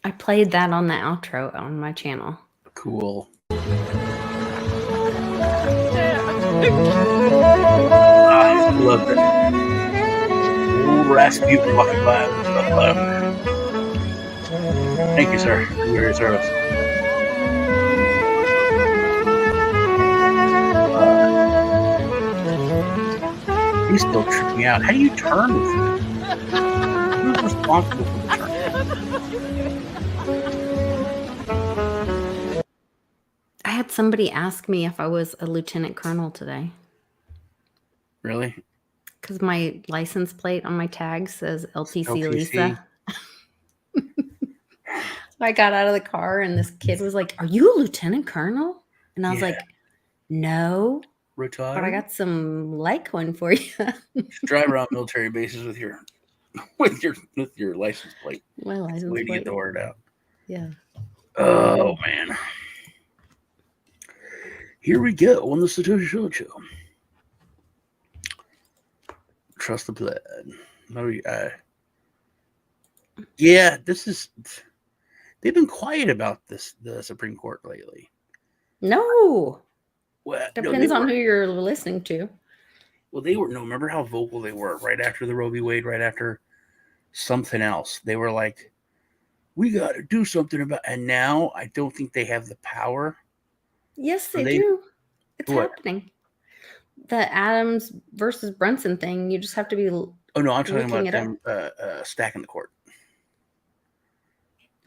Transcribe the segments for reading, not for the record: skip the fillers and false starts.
I played that on the outro on my channel. Cool. I love it. Old Rasputin walking by with a louder. Thank you, sir, for your service. He's still tripping me out. How do you turn with it? Who's responsible for the turn? I had somebody ask me if I was a lieutenant colonel today. Really? Because my license plate on my tag says LTC Lisa. I got out of the car and this kid was like, "Are you a lieutenant colonel?" And I was like, "No, Retired? but I got some Litecoin for you." Drive around military bases with your license plate. My license Way plate. to get the word out. Yeah. Oh man. Here we go on the Satoshi Show. Trust the plan. Yeah, this is. They've been quiet about the Supreme Court lately. No. Well, depends on who you're listening to. Well, they were remember how vocal they were right after the Roe v. Wade, right after something else. They were like, "We got to do something about." And now I don't think they have the power. Yes, they do. It's happening. The Adams versus Brunson thing. You just have to be. Oh no, I'm talking about them stacking the court.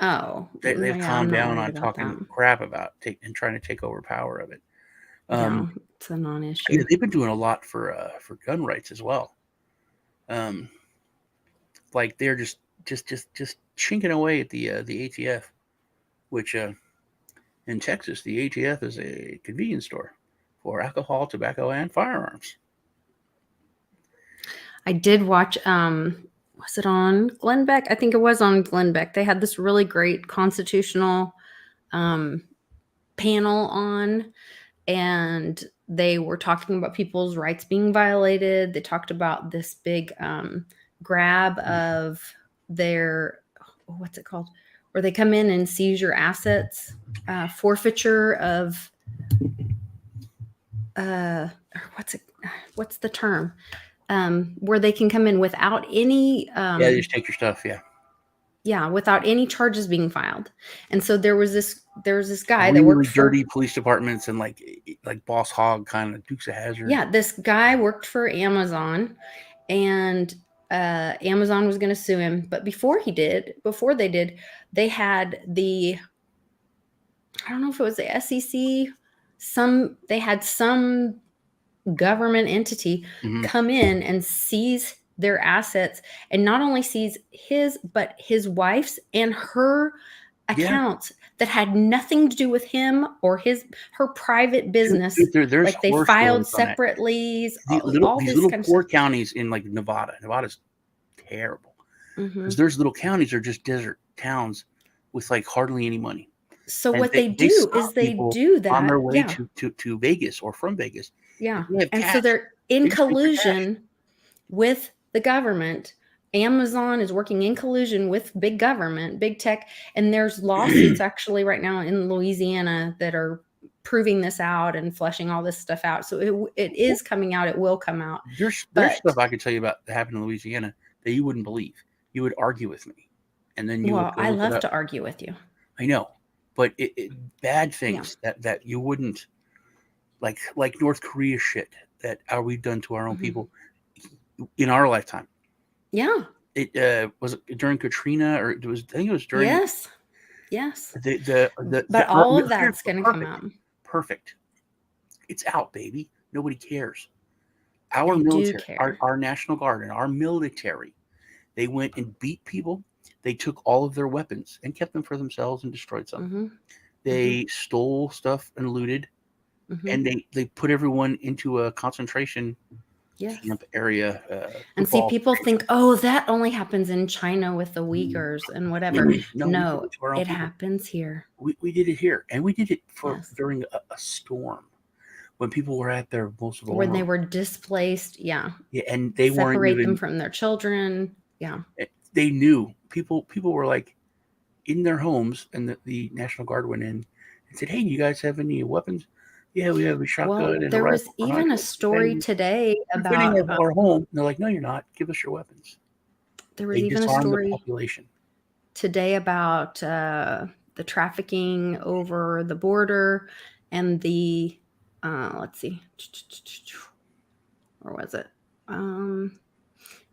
Oh, they've calmed down on talking crap about and trying to take over power of it. No, it's a non-issue. Yeah, they've been doing a lot for gun rights as well. Like they're just chinking away at the ATF, which in Texas the ATF is a convenience store for alcohol, tobacco, and firearms. I did watch. Was it on Glenn Beck? I think it was on Glenn Beck. They had this really great constitutional panel on, and they were talking about people's rights being violated. They talked about this big grab of their, what's it called? Where they come in and seize your assets, forfeiture of, what's the term? Where they can come in without any you just take your stuff, without any charges being filed. And so there was this guy really that worked for dirty police departments and like Boss Hogg kind of Dukes of Hazzard. Yeah, this guy worked for Amazon, and Amazon was going to sue him, but before they did, they had I don't know if it was the SEC, they had some government entity come in and seize their assets, and not only seize his, but his wife's and her accounts that had nothing to do with him or her private business. There's like they filed separately. These little poor counties in like Nevada. Nevada's terrible because there's little counties are just desert towns with like hardly any money. So what they do is they do that on their way to Vegas or from Vegas. Yeah. And so they're in collusion with the government. Amazon is working in collusion with big government, big tech. And there's lawsuits actually right now in Louisiana that are proving this out and fleshing all this stuff out. So it is coming out. It will come out. There's stuff I could tell you about that happened in Louisiana that you wouldn't believe. You would argue with me. And then I love to argue with you. I know. But bad things that you wouldn't, like North Korea shit that we've done to our own people in our lifetime. Yeah. It was during Katrina, or I think it was during. Yes. But all of that's going to come out. Perfect. It's out, baby. Nobody cares. Our military, our National Guard, and our military, they went and beat people. They took all of their weapons and kept them for themselves and destroyed some. They stole stuff and looted Mhm. and they put everyone into a concentration Yes. camp area. And see, Football. people think, oh, that only happens in China with the Uyghurs and whatever. No, we did No, it to our own it people. happens here. We did it here, and we did it for Yes. during a storm when people were at their most When they vulnerable. were displaced, yeah. Yeah, and they weren't Separate them even. from their children. Yeah. They knew people. People were like in their homes, and the National Guard went in and said, "Hey, you guys have any weapons? Yeah, we have a Well, shotgun and a there was rifle for even a hunting. story today You're defending about our home." And they're like, "No, you're not. Give us your weapons." there was They even a disarmed the story population. today about the trafficking over the border and the let's see, where was it?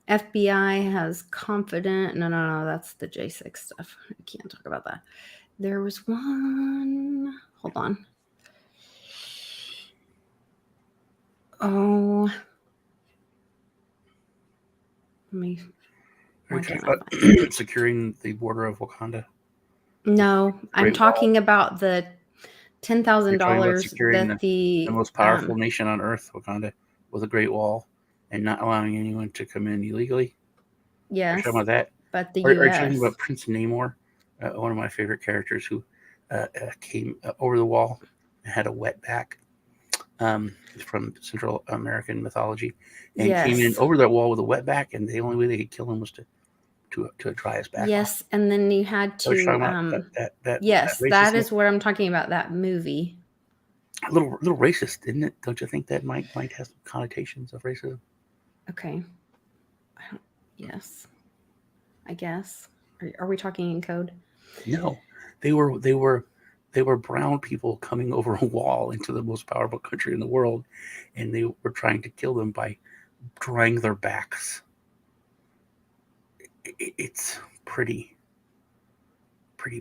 FBI has confident. No, that's the J6 stuff. I can't talk about that. There was one. Hold on. Oh, let me. Are you Why talking can't I about find it? securing the border of Wakanda? No, I'm Great Wall. talking about the ten thousand You're talking about dollars securing that the most powerful nation on earth, Wakanda, with a Great Wall, and not allowing anyone to come in illegally. Are you talking yes, about that? but the Are you talking U.S. about Prince Namor, one of my favorite characters who came over the wall and had a wetback? He's from Central American mythology, and came in Yes, over that wall with a wetback, and the only way they could kill him was to dry his back off. yes, and then you had I was to. talking about that Yes, racist that stuff. is what I'm talking about. That movie. A little racist, isn't it? Don't you think that might have some connotations of racism? Okay. Yes, I guess. Are we talking in code? No, they were brown people coming over a wall into the most powerful country in the world, and they were trying to kill them by drying their backs. It's pretty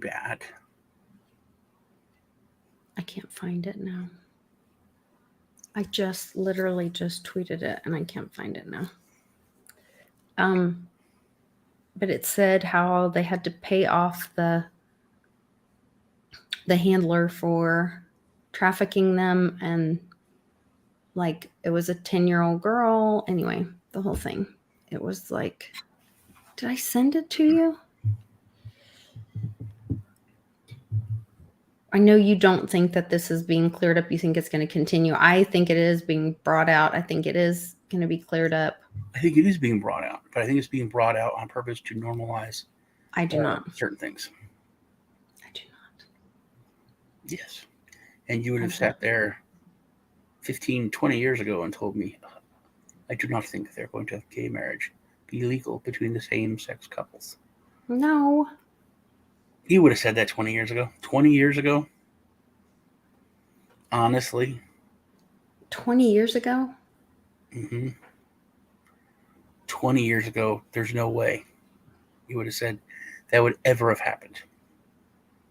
bad. I can't find it now. I just literally just tweeted it and I can't find it now. But it said how they had to pay off the handler for trafficking them, and like it was a 10-year-old girl. Anyway, the whole thing. It was like, did I send it to you? I know you don't think that this is being cleared up. You think it's going to continue. I think it is being brought out. I think it is going to be cleared up. I think it is being brought out, but I think it's being brought out on purpose to normalize I do not. certain things. I do not. Yes. And you would have sat there 15, 20 years ago and told me, I do not think they're going to have gay marriage be legal between the same sex couples. No. You would have said that 20 years ago. 20 years ago? Honestly. 20 years ago? Mm-hmm. 20 years ago, there's no way you would have said that would ever have happened.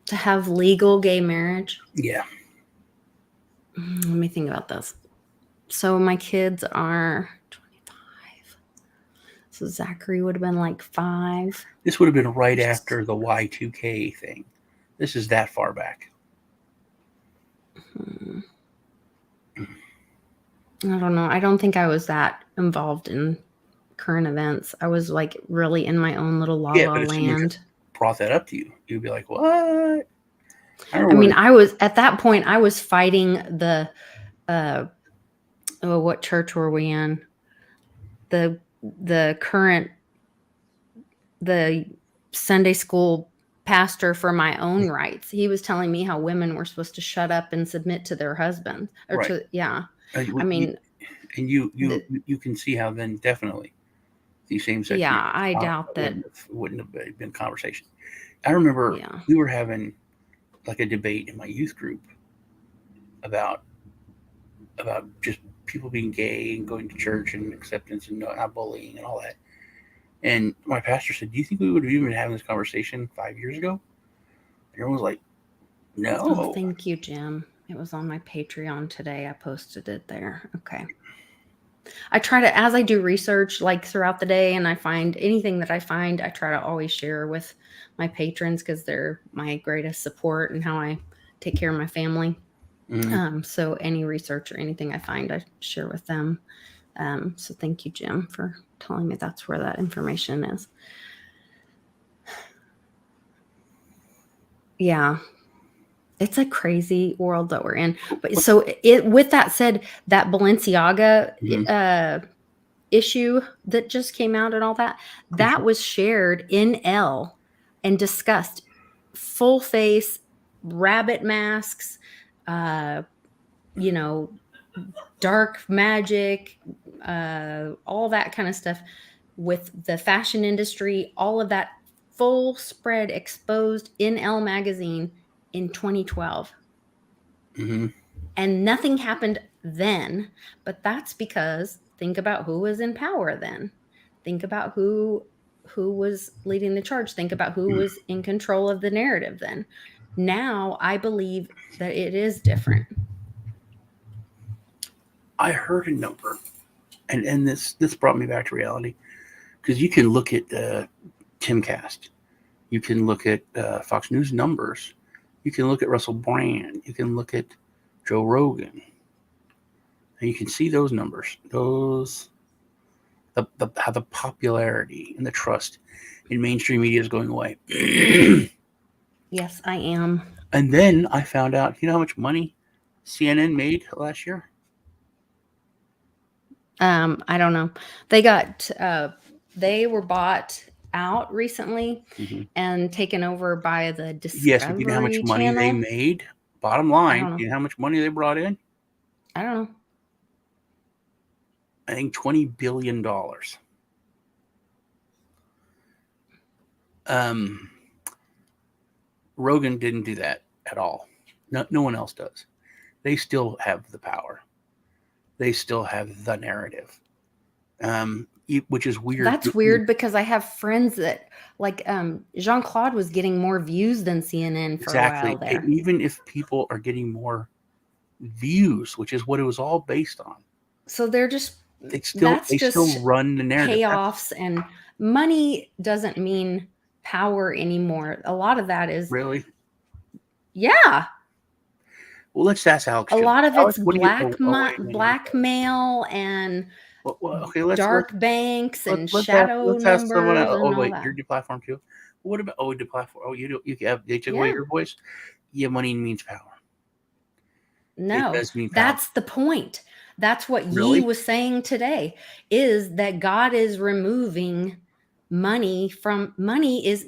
To have legal gay marriage? Yeah. Let me think about this. So my kids are 25. So Zachary would have been like 5. This would have been right after the Y2K thing. This is that far back. I don't know. I don't think I was that involved in current events. I was like really in my own little la la But if someone land. just brought that up to you, you'd be like, what? I mean, I was at that point, I was fighting the, what church were we in? The current, the Sunday school pastor for my own rights. He was telling me how women were supposed to shut up and submit to their husband or right. to, yeah. I mean, and you can see how then definitely the same sex yeah, I doubt that. wouldn't have been a conversation. I remember we were having like a debate in my youth group about just people being gay and going to church and acceptance and not bullying and all that. And my pastor said, "Do you think we would have even been having this conversation 5 years ago?" And everyone was like, "No." Oh, thank you, Jim. It was on my Patreon today. I posted it there. Okay. I try to, as I do research like throughout the day and I find anything that I find, I try to always share with my patrons because they're my greatest support and how I take care of my family. Mm-hmm. So any research or anything I find, I share with them. So thank you, Jim, for telling me that's where that information is. Yeah, it's a crazy world that we're in. But so with that said, that Balenciaga issue that just came out and all that, that was shared in L and discussed. Full face, rabbit masks, uh, you know, dark magic, all that kind of stuff with the fashion industry, all of that full spread exposed in Elle magazine in 2012. Mm-hmm. And nothing happened then, but that's because think about who was in power then. Think about who was leading the charge. Think about who was in control of the narrative then. Now I believe that it is different. I heard a number, and this brought me back to reality, because you can look at Timcast, you can look at Fox News numbers, you can look at Russell Brand, you can look at Joe Rogan, and you can see those numbers, how the popularity and the trust in mainstream media is going away. Yes, I am. And then I found out, you know how much money CNN made last year? I don't know. They were bought out recently Mm-hmm. and taken over by the Yes, but you know how much Discovery money they Channel. made? Bottom I line, don't know. you know how much money they brought in? I don't know. I think $20 billion. Um, Rogan didn't do that at all. No one else does. They still have the power. They still have the narrative, which is weird. That's weird because I have friends that like Jean-Claude was getting more views than CNN for a while Exactly. there. Even if people are getting more views, which is what it was all based on, So they're just they still just run the narrative. payoffs, and money doesn't mean power anymore. A lot of that is Really? yeah. Well, let's ask Alex A too. lot of Alex, it's what do you? Oh, wait, hang on. blackmail and Well, okay, dark banks and shadow let's ask someone numbers else. Oh and all wait, that. you're deplatformed too. What about deplatform? Oh, you have they took away Yeah. your voice. Yeah, money means power. It No, does mean power. that's the point. That's what Yi Really? was saying today, is that God is removing money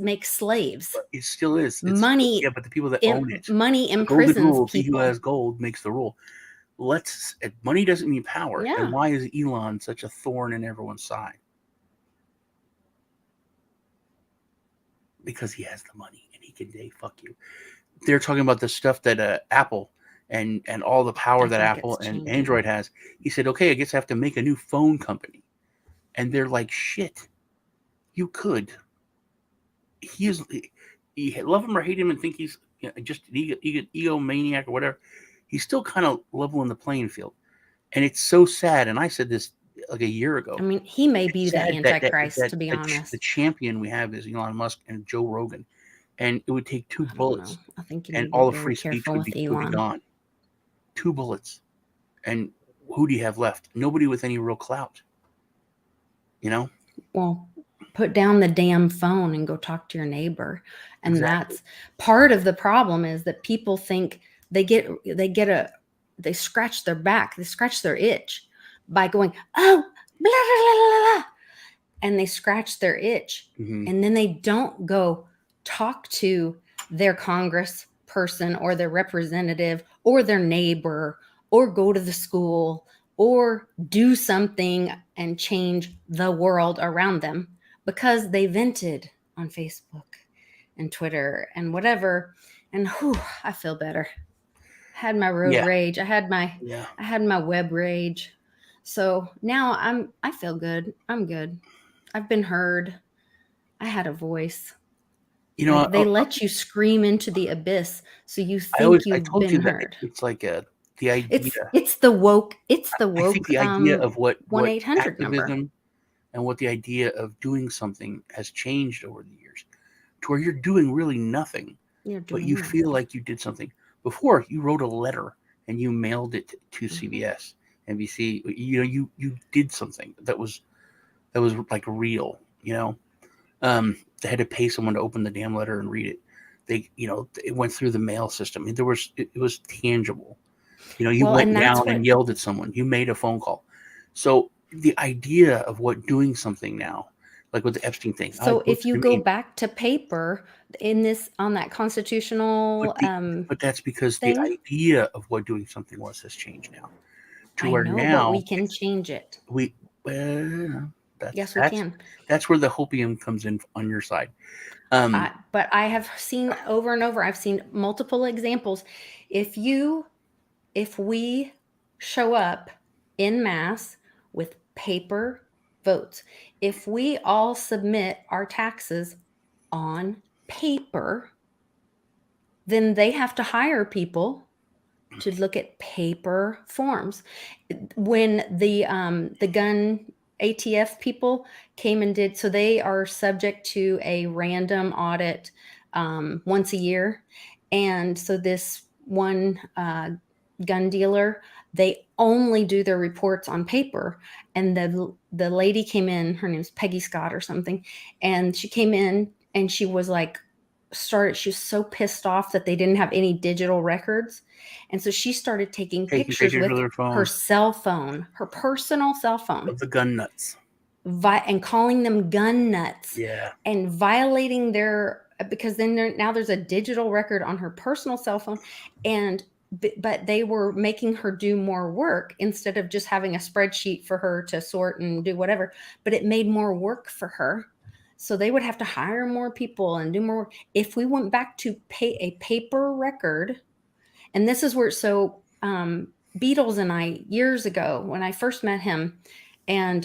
makes slaves. But it still is. It's yeah, Money but the people that own it. money The golden imprisons rule: he who people. has gold makes the rule. Money doesn't mean power. Yeah. And why is Elon such a thorn in everyone's side? Because he has the money and he can fuck you. They're talking about the stuff that Apple and all the power I that think Apple it's and changing. Android has. He said, okay, I guess I have to make a new phone company. And they're like, shit, you could. You love him or hate him and think he's just an egomaniac or whatever. He's still kind of leveling the playing field. And it's so sad. And I said this like a year ago. I mean, he may It's be the sad Antichrist, to be the honest. champion we have is Elon Musk and Joe Rogan. And it would take two I don't know. bullets I think you and need to be all the very free speech careful with would be Elon. gone. 2 bullets. And who do you have left? Nobody with any real clout. You know? Well, put down the damn phone and go talk to your neighbor. And Exactly. that's part of the problem, is that people think they scratch their back, they scratch their itch by going, oh, blah, blah, blah, blah, and they scratch their itch. Mm-hmm. And then they don't go talk to their congressperson or their representative or their neighbor or go to the school or do something and change the world around them, because they vented on Facebook and Twitter and whatever. And whew, I feel better. I had my road rage. I had my web rage. So now I feel good. I'm good. I've been heard. I had a voice. You know, Like, they let you scream into the abyss, so you think I you've told been you that heard. it's like the idea. It's the woke. I think the idea of what 1-800 number. activism and what the idea of doing something has changed over the years, to where you're doing really nothing, You're but doing you feel nothing. like you did something. Before, you wrote a letter and you mailed it to CBS, NBC. You did something that was like real. They had to pay someone to open the damn letter and read it. It went through the mail system. It was tangible. You Well, went and that's down what. and yelled at someone. You made a phone call. So the idea of what doing something now, like with the Epstein thing, So if books you to go me, back to paper in this on that but constitutional but that's because the thing, idea of what doing something was has changed now to I where know, but now we can change it. we well, that's Yes, we that's can. that's where the hopium comes in on your side. Um, But I have seen over and over. I've seen multiple examples. If you, if we show up in mass with paper votes, if we all submit our taxes on paper, then they have to hire people to look at paper forms. When the gun ATF people came and did, so they are subject to a random audit once a year, and so this one gun dealer, they only do their reports on paper. And the lady came in, her name's Peggy Scott or something, and she came in and she was like, she was so pissed off that they didn't have any digital records. And so she started taking taking pictures pictures with with their her phone cell phone, her personal cell phone, of the gun nuts. and calling them gun nuts Yeah, and violating their, because then now there's a digital record on her personal cell phone. And but they were making her do more work instead of just having a spreadsheet for her to sort and do whatever, but it made more work for her. So they would have to hire more people and do more work. If we went back to pay a paper record, and this is where, so Beatles and I, years ago when I first met him, and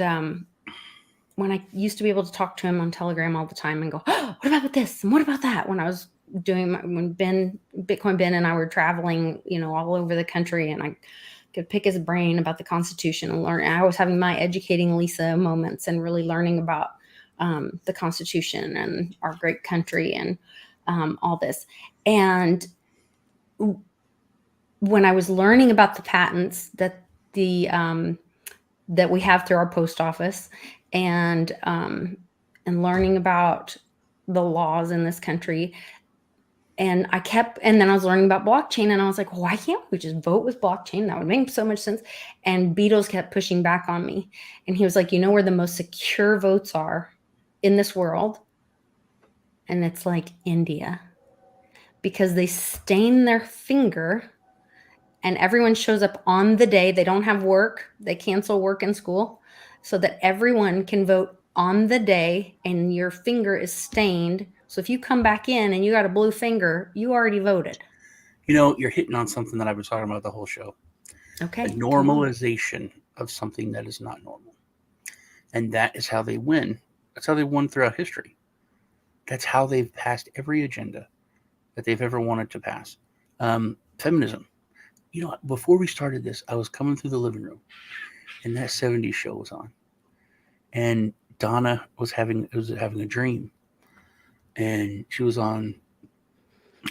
when I used to be able to talk to him on Telegram all the time and go, oh, what about this? And what about that? When I was when Bitcoin Ben and I were traveling, all over the country, and I could pick his brain about the Constitution and learn. I was having my educating Lisa moments and really learning about the Constitution and our great country and all this. And when I was learning about the patents that we have through our post office, and learning about the laws in this country, and then I was learning about blockchain, and I was like, well, why can't we just vote with blockchain? That would make so much sense. And Beatles kept pushing back on me, and he was like, where the most secure votes are in this world? And it's like India, because they stain their finger and everyone shows up on the day. They don't have work. They cancel work and school so that everyone can vote on the day, and your finger is stained. So if you come back in and you got a blue finger, you already voted. you're hitting on something that I've been talking about the whole show. The Okay, come on. normalization of something that is not normal, and that is how they win. That's how they won throughout history. That's how they've passed every agenda that they've ever wanted to pass. Feminism. Before we started this, I was coming through the living room, and that '70s show was on, and Donna was having a dream, and she was on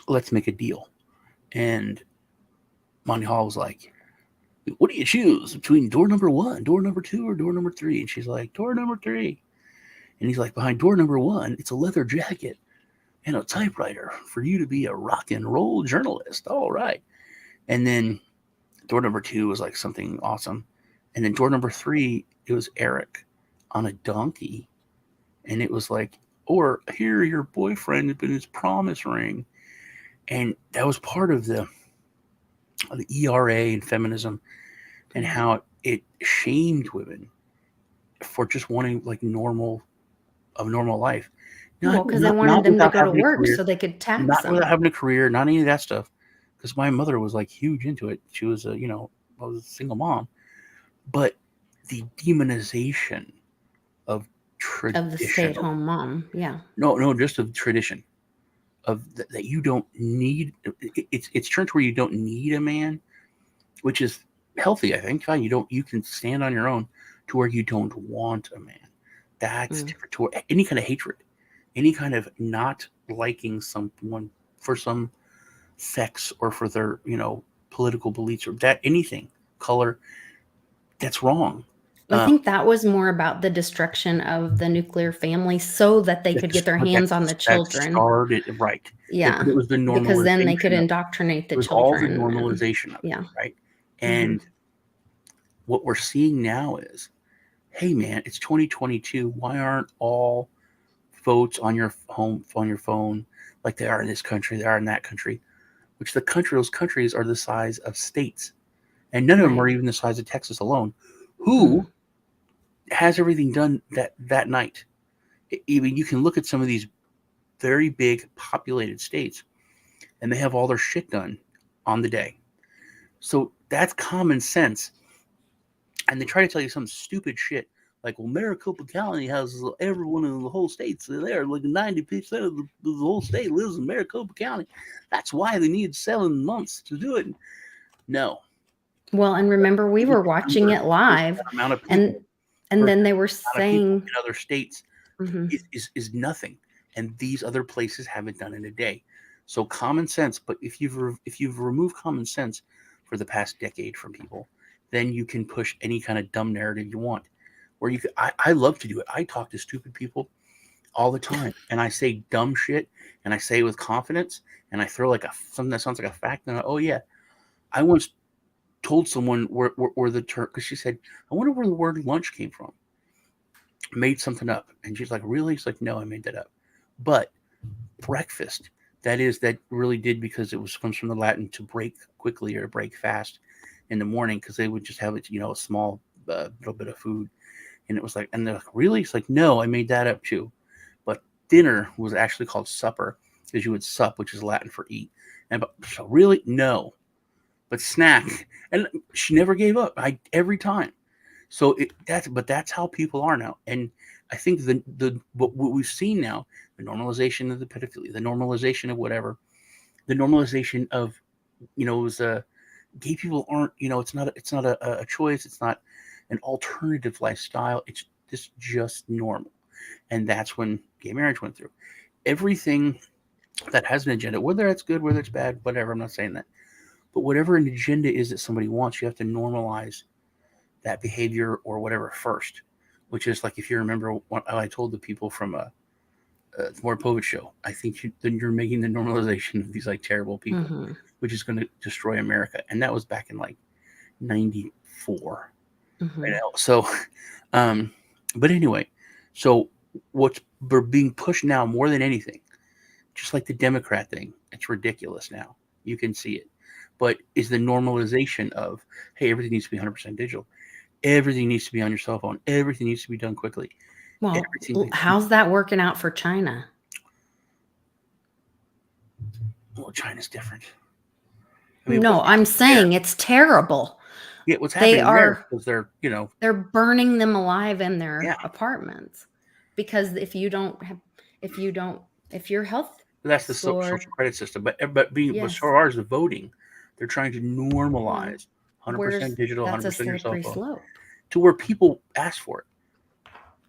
Let's Make a Deal, and Monty Hall was like, "What do you choose between door number one, door number two, or door number three?" And she's like, "Door number three." And he's like, "Behind door number one, it's a leather jacket and a typewriter for you to be a rock and roll journalist. All right." And then door number two was like something awesome. And then door number three, it was Eric on a donkey. And it was like, or here, your boyfriend has been his promise ring. And that was part of the ERA and feminism, and Yeah. how it shamed women for just wanting like a normal life. Well, Not, because they not, wanted not them to without go to having a work career, so they could tax not without them. having a career, not any of that stuff. Because my mother was like huge into it. She was I was a single mom. But the demonization of Of the traditional, stay-at-home mom. Yeah. no, just of tradition, that you don't need. It's turned to where you don't need a man, which is healthy, I think. Fine, you can stand on your own, to where you don't want a man. That's Mm. different. To where any kind of hatred, any kind of not liking someone for some sex or for their political beliefs or that anything, color, that's wrong. I think that was more about the destruction of the nuclear family so that they could get their But hands on the that children. started right. Yeah, But it was the because then they could normalization of it. indoctrinate It the was all the children. And normalization of it, yeah. right? Hmm. And what we're seeing now is, hey man, it's 2022. Why aren't all votes on your phone like they are in this country, they are in that country? Which those countries are the size of states, and none of them are Right. even the size of Texas alone. Mm. Who has everything done that night? I mean, you can look at some of these very big populated states, and they have all their shit done on the day. So that's common sense. And they try to tell you some stupid shit like, well, Maricopa County has everyone in the whole state. So there, like 90% of the whole state lives in Maricopa County. That's why they need 7 months to do it. No. Well, and remember, we were watching it live, The amount of and people and versus then they were the amount of people saying, in other states mhm, is nothing. And these other places have it done in a day. So common sense, but if you've removed common sense for the past decade from people, then you can push any kind of dumb narrative you want. Where I love to do it. I talk to stupid people all the time, and I say dumb shit, and I say it with confidence, and I throw like something that sounds like a fact, and oh yeah, I once told someone where the term, because she said, I wonder where the word lunch came from. Made something up, and she's like, really? She's like, no, I made that up. But breakfast, that really did, because comes from the Latin to break quickly or to break fast in the morning, because they would just have it, a small little bit of food, and it was like, and they're like, really? It's like, no, I made that up too. But dinner was actually called supper, because you would sup, which is Latin for eat. And but so really, no, but snack, and she never gave up. Every time. So that's how people are now, and I think what we've seen now, the normalization of the pedophilia, the normalization of whatever, the normalization of it was gay people aren't, it's not a choice, it's not an alternative lifestyle, it's just normal, and that's when gay marriage went through. Everything that has an agenda, whether it's good, whether it's bad, whatever, I'm not saying that, but whatever an agenda is that somebody wants, you have to normalize that behavior or whatever first, which is like, if you remember what I told the people from the More Povich show, I think then you're making the normalization of these like terrible people, mhm, which is going to destroy America. And that was back in like 94. mhm. You know? So, um, but anyway, so what's being pushed now more than anything, just like the Democrat thing, it's ridiculous now. You can see it. But is the normalization of, hey, everything needs to be 100% digital. Everything needs to be on your cell phone. Everything needs to be done quickly. Well, Everything. how's that working out for China? Well, China's different. I mean, No, what's I'm happening there? saying it's terrible. Yeah, what's They happening there? are Because they're burning them alive in yeah. their apartments, because if your health That's the score, social credit system. But so yes, far as the voting, they're trying to well, normalize 100% where's digital, that's a 100% your cell slippery phone, slope to where people ask for it.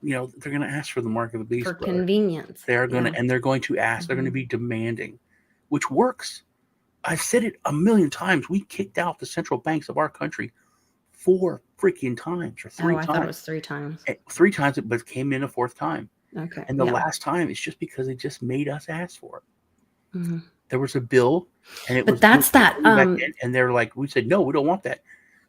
They're going to ask for the mark of the for beast, brother. convenience. They are going Yeah. to, and they're going to ask. They're going to Mhm. be demanding, which works. I've said it a million times. We kicked out the central banks of our country 4 freaking times, or Oh, three I thought it times. was 3 times. 3 times, but it came in a fourth time. Okay, And the yeah. last time, it's just because they just made us ask for it. Mhm. There was a bill, and But that's that, coming back in, and they're like, we said, no, we don't want that.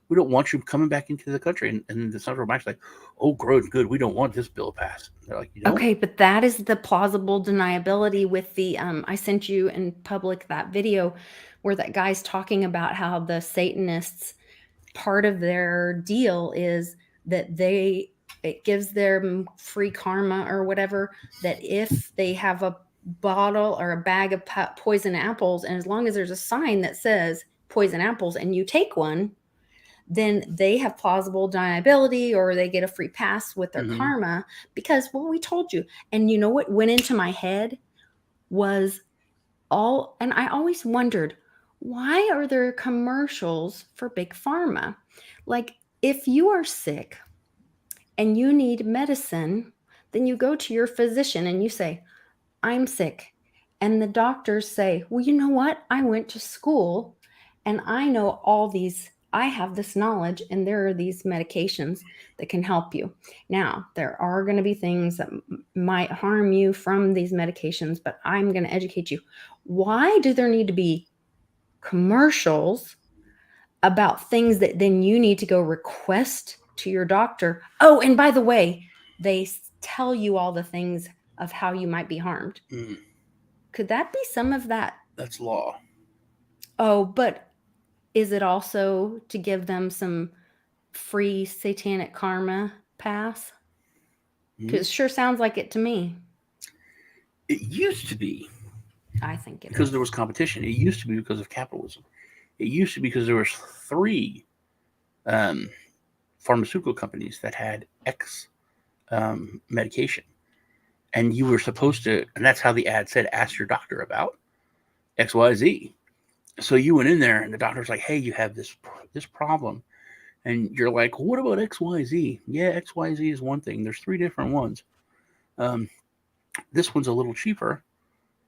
We don't want you coming back into the country. And the central bank's like, oh, good. We don't want this bill passed. They're like, you don't? okay, but that is the plausible deniability with the, I sent you in public that video where that guy's talking about how the Satanists, part of their deal is that it gives them free karma or whatever, that if they have a bottle or a bag of poison apples, and as long as there's a sign that says poison apples and you take one, then they have plausible deniability, or they get a free pass with their Mm-hmm. karma, because, well, we told you. And you know what went into my head was and I always wondered, why are there commercials for big pharma? Like, if you are sick and you need medicine, then you go to your physician and you say, I'm sick. And the doctors say, well, you know what? I went to school And I know I have this knowledge, and there are these medications that can help you. Now, there are going to be things that might harm you from these medications, but I'm going to educate you. Why do there need to be commercials about things that then you need to go request to your doctor? Oh, and by the way, they tell you all the things of how you might be harmed. Could that be some of that? That's law. Oh, but is it also to give them some free satanic karma pass? Because it sure sounds like it to me. It used to be I think it because is. there was competition. It used to be because of capitalism. It used to be because there was 3 pharmaceutical companies that had X medication, and you were supposed to, and that's how the ad said, ask your doctor about XYZ. So you went in there, and the doctor's like, "Hey, you have this problem," and you're like, well, "What about XYZ?" Yeah, XYZ is one thing. There's 3 different ones. This one's a little cheaper,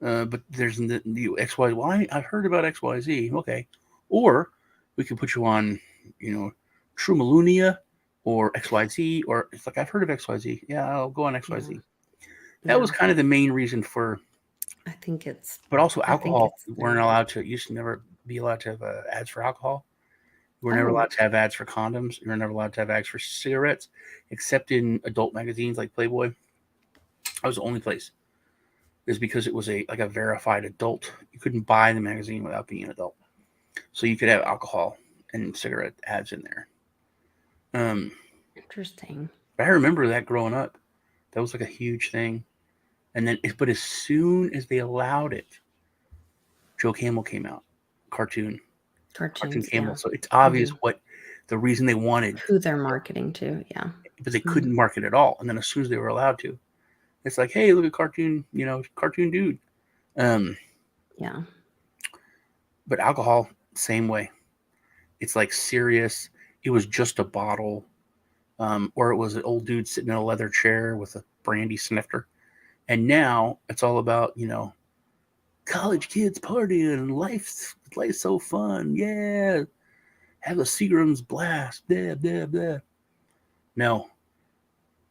but there's the XYZ. Well, I've heard about XYZ. Okay, or we could put you on, Trumalunia or XYZ, or it's like, I've heard of XYZ. Yeah, I'll go on XYZ. That was kind of the main reason for. I think it's. But also I think alcohol. it's We weren't allowed to. Used to never be allowed to have ads for alcohol. We were never allowed to have ads for condoms. We were never allowed to have ads for cigarettes, except in adult magazines like Playboy. That was the only place. Is because it was a verified adult. You couldn't buy the magazine without being an adult, so you could have alcohol and cigarette ads in there. Interesting. But I remember that growing up. That was like a huge thing. And then, but as soon as they allowed it, Joe Camel came out, cartoon Camel. Yeah. So it's obvious what the reason they wanted, who they're marketing to. Yeah. but they couldn't market at all. And then as soon as they were allowed to, it's like, hey, look at cartoon dude. Yeah. But alcohol, same way. It's like serious. It was just a bottle, or it was an old dude sitting in a leather chair with a brandy snifter. And now it's all about, college kids partying and life's so fun. Yeah. Have a Seagram's blast. Blah, blah, blah. No,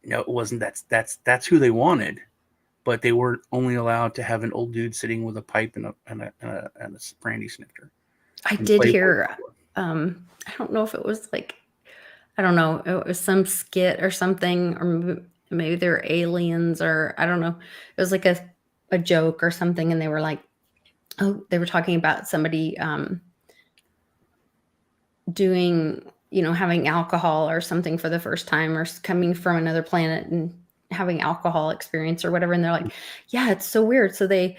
it wasn't. That's who they wanted. But they were only allowed to have an old dude sitting with a pipe and a brandy snifter. I did hear, I don't know if it was like, I don't know, it was some skit or something, or maybe they're aliens, or I don't know. It was like a joke or something, and they were like, oh, they were talking about somebody doing, having alcohol or something for the first time, or coming from another planet and having alcohol experience or whatever. And they're like, yeah, it's so weird. So they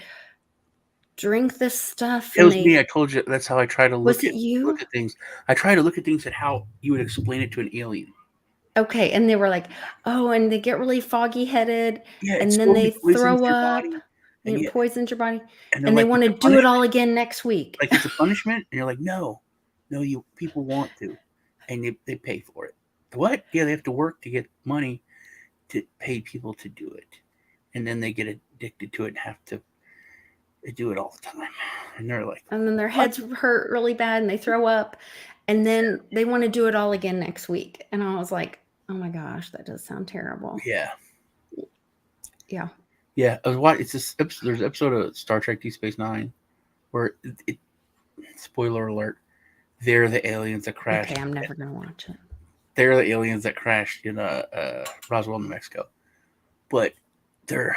drink this stuff. It was me. I told you that's how I try to look at things. I try to look at things at how you would explain it to an alien. Okay, and they were like, oh, and they get really foggy headed, Yeah, and then they throw up, and it poisons your body, and they want to do it all again next week. Like it's a punishment, and you're like, no, you people want to, and they pay for it. What? Yeah, they have to work to get money to pay people to do it, and then they get addicted to it and have to. They do it all the time, and they're like, and then their heads hurt really bad, and they throw up, and then they want to do it all again next week. And I was like, oh my gosh, that does sound terrible. Yeah. Yeah. I was watching. There's an episode of Star Trek: Deep Space Nine where spoiler alert, they're the aliens that crashed. Okay, I'm never gonna watch it. They're the aliens that crashed in Roswell, New Mexico, but their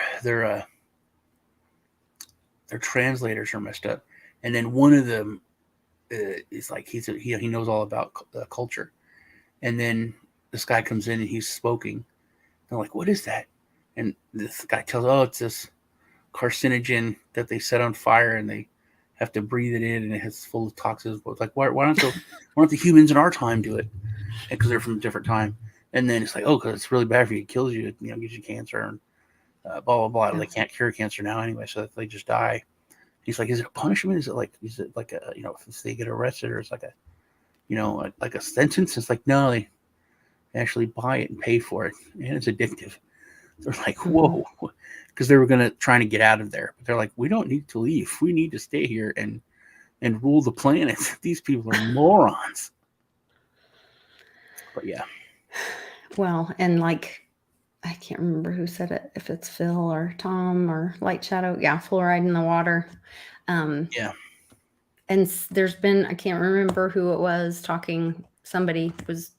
translators are messed up, and then one of them is like he knows all about culture, and then this guy comes in and he's smoking. They're like, "What is that?" And this guy tells, "Oh, it's this carcinogen that they set on fire and they have to breathe it in, and it's full of toxins." But it's like, why don't the humans in our time do it? Because they're from a different time. And then it's like, oh, because it's really bad for you. It kills you. It gives you cancer and blah blah blah. Yeah. They can't cure cancer now anyway, so they just die. He's like, is it a punishment? Is it like a if they get arrested, or it's like a like a sentence? It's like, no, they actually buy it and pay for it, and it's addictive. They're like, whoa, because they were trying to get out of there, but they're like, we don't need to leave. We need to stay here and and rule the planet. These people are morons. But yeah. Well, and like, I can't remember who said it, if it's Phil or Tom or Light Shadow. Yeah, fluoride in the water. Yeah. And there's been, I can't remember who it was talking. Somebody was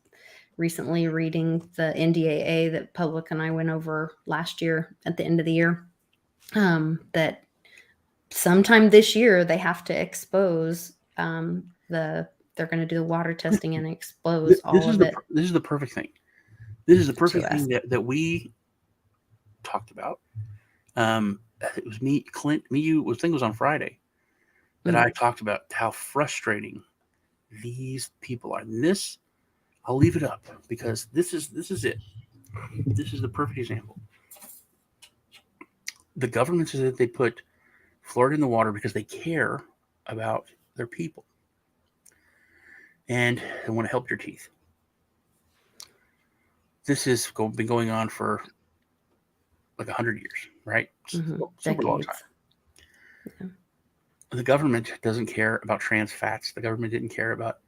recently reading the NDAA that Public and I went over last year at the end of the year. That sometime this year they have to expose they're going to do the water testing and expose all of it This is the perfect thing. This is the to perfect us. thing that we talked about. It was me, Clint, me, you. I think it was on Friday that I talked about how frustrating these people are. And this, I'll leave it up because this is it. This is the perfect example. The government says that they put fluoride in the water because they care about their people and they want to help your teeth. This has been going on for like 100 years, right? Super long time. Yeah. The government doesn't care about trans fats. The government didn't care about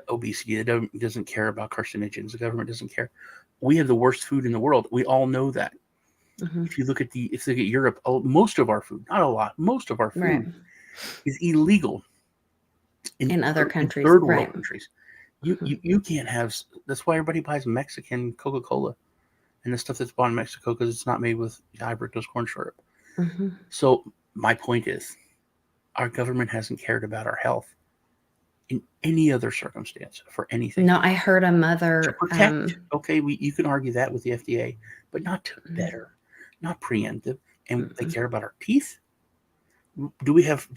obesity. It doesn't care about carcinogens. The government doesn't care. We have the worst food in the world. We all know that. If you look at Europe, most of our food, not a lot, most of our food is illegal in other countries, in third world countries. You can't have. That's why everybody buys Mexican Coca-Cola and the stuff that's bought in Mexico because it's not made with high fructose corn syrup. So my point is, our government hasn't cared about our health in any other circumstance for anything. No, I heard a mother to protect. Okay, you can argue that with the FDA, but not to better, not preemptive. And they care about our teeth. Do we have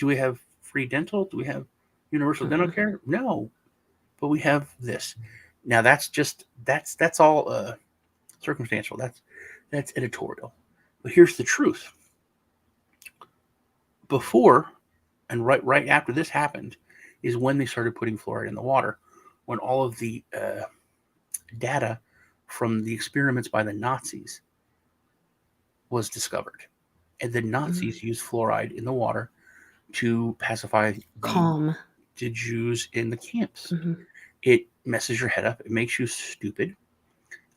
free dental? Do we have universal dental care? No, but we have this. Now that's all circumstantial. That's editorial. But here's the truth. Before and right after this happened is when they started putting fluoride in the water, when all of the data from the experiments by the Nazis was discovered. And the Nazis used fluoride in the water to pacify the Jews in the camps. It messes your head up. It makes you stupid.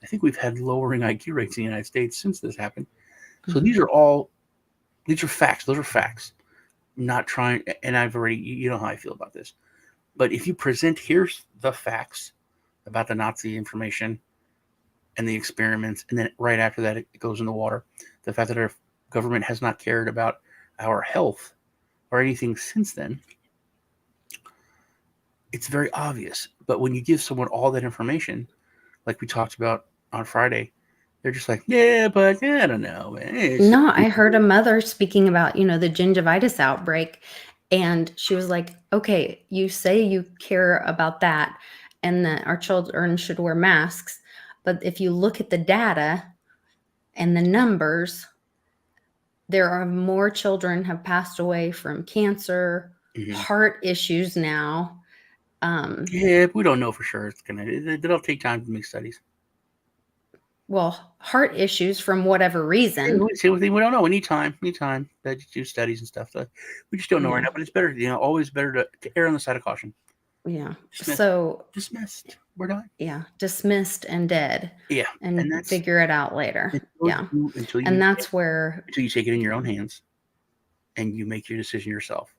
I think we've had lowering IQ rates in the United States since this happened. So these are facts. Those are facts. Not trying, and I've already, you know how I feel about this. But if you present, here's the facts about the Nazi information and the experiments, and then right after that it goes in the water. The fact that our government has not cared about our health or anything since then, it's very obvious. But when you give someone all that information, like we talked about on Friday, they're just like, yeah, but I don't know. No, I heard a mother speaking about, the gingivitis outbreak. And she was like, okay, you say you care about that and that our children should wear masks. But if you look at the data and the numbers, there are more children have passed away from cancer, heart issues now. Yeah, we don't know for sure. It'll take time to make studies. Well, heart issues from whatever reason. We don't know. We need time. To do studies and stuff. We just don't know right now. But it's better, always better to err on the side of caution. Yeah. Dismissed. So dismissed. We're done. Yeah, dismissed and dead. Yeah, and figure it out later. Until you take it in your own hands, and you make your decision yourself,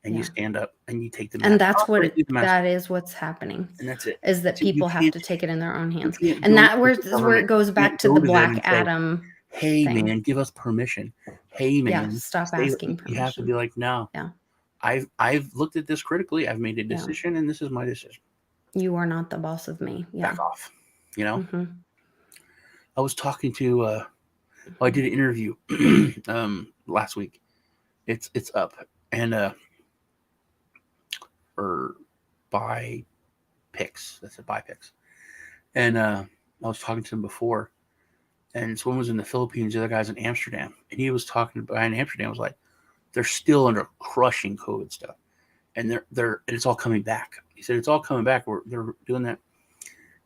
and you stand up and you take the mask. And that's that is what's happening. And that's it. Is that people have to take it in their own hands, and that is where it goes back to the Black Adam. Hey man, give us permission. Hey man, stop asking permission. You have to be like, no. Yeah. I've looked at this critically. I've made a decision, and this is my decision. You are not the boss of me. Yeah. Back off. I was talking to. I did an interview last week. It's up and or buy picks. That's a buy picks. And I was talking to him before, and this one was in the Philippines. The other guy's in Amsterdam, and he was talking about in Amsterdam. Was like, they're still under crushing COVID stuff, and it's all coming back. He said it's all coming back. They're doing that,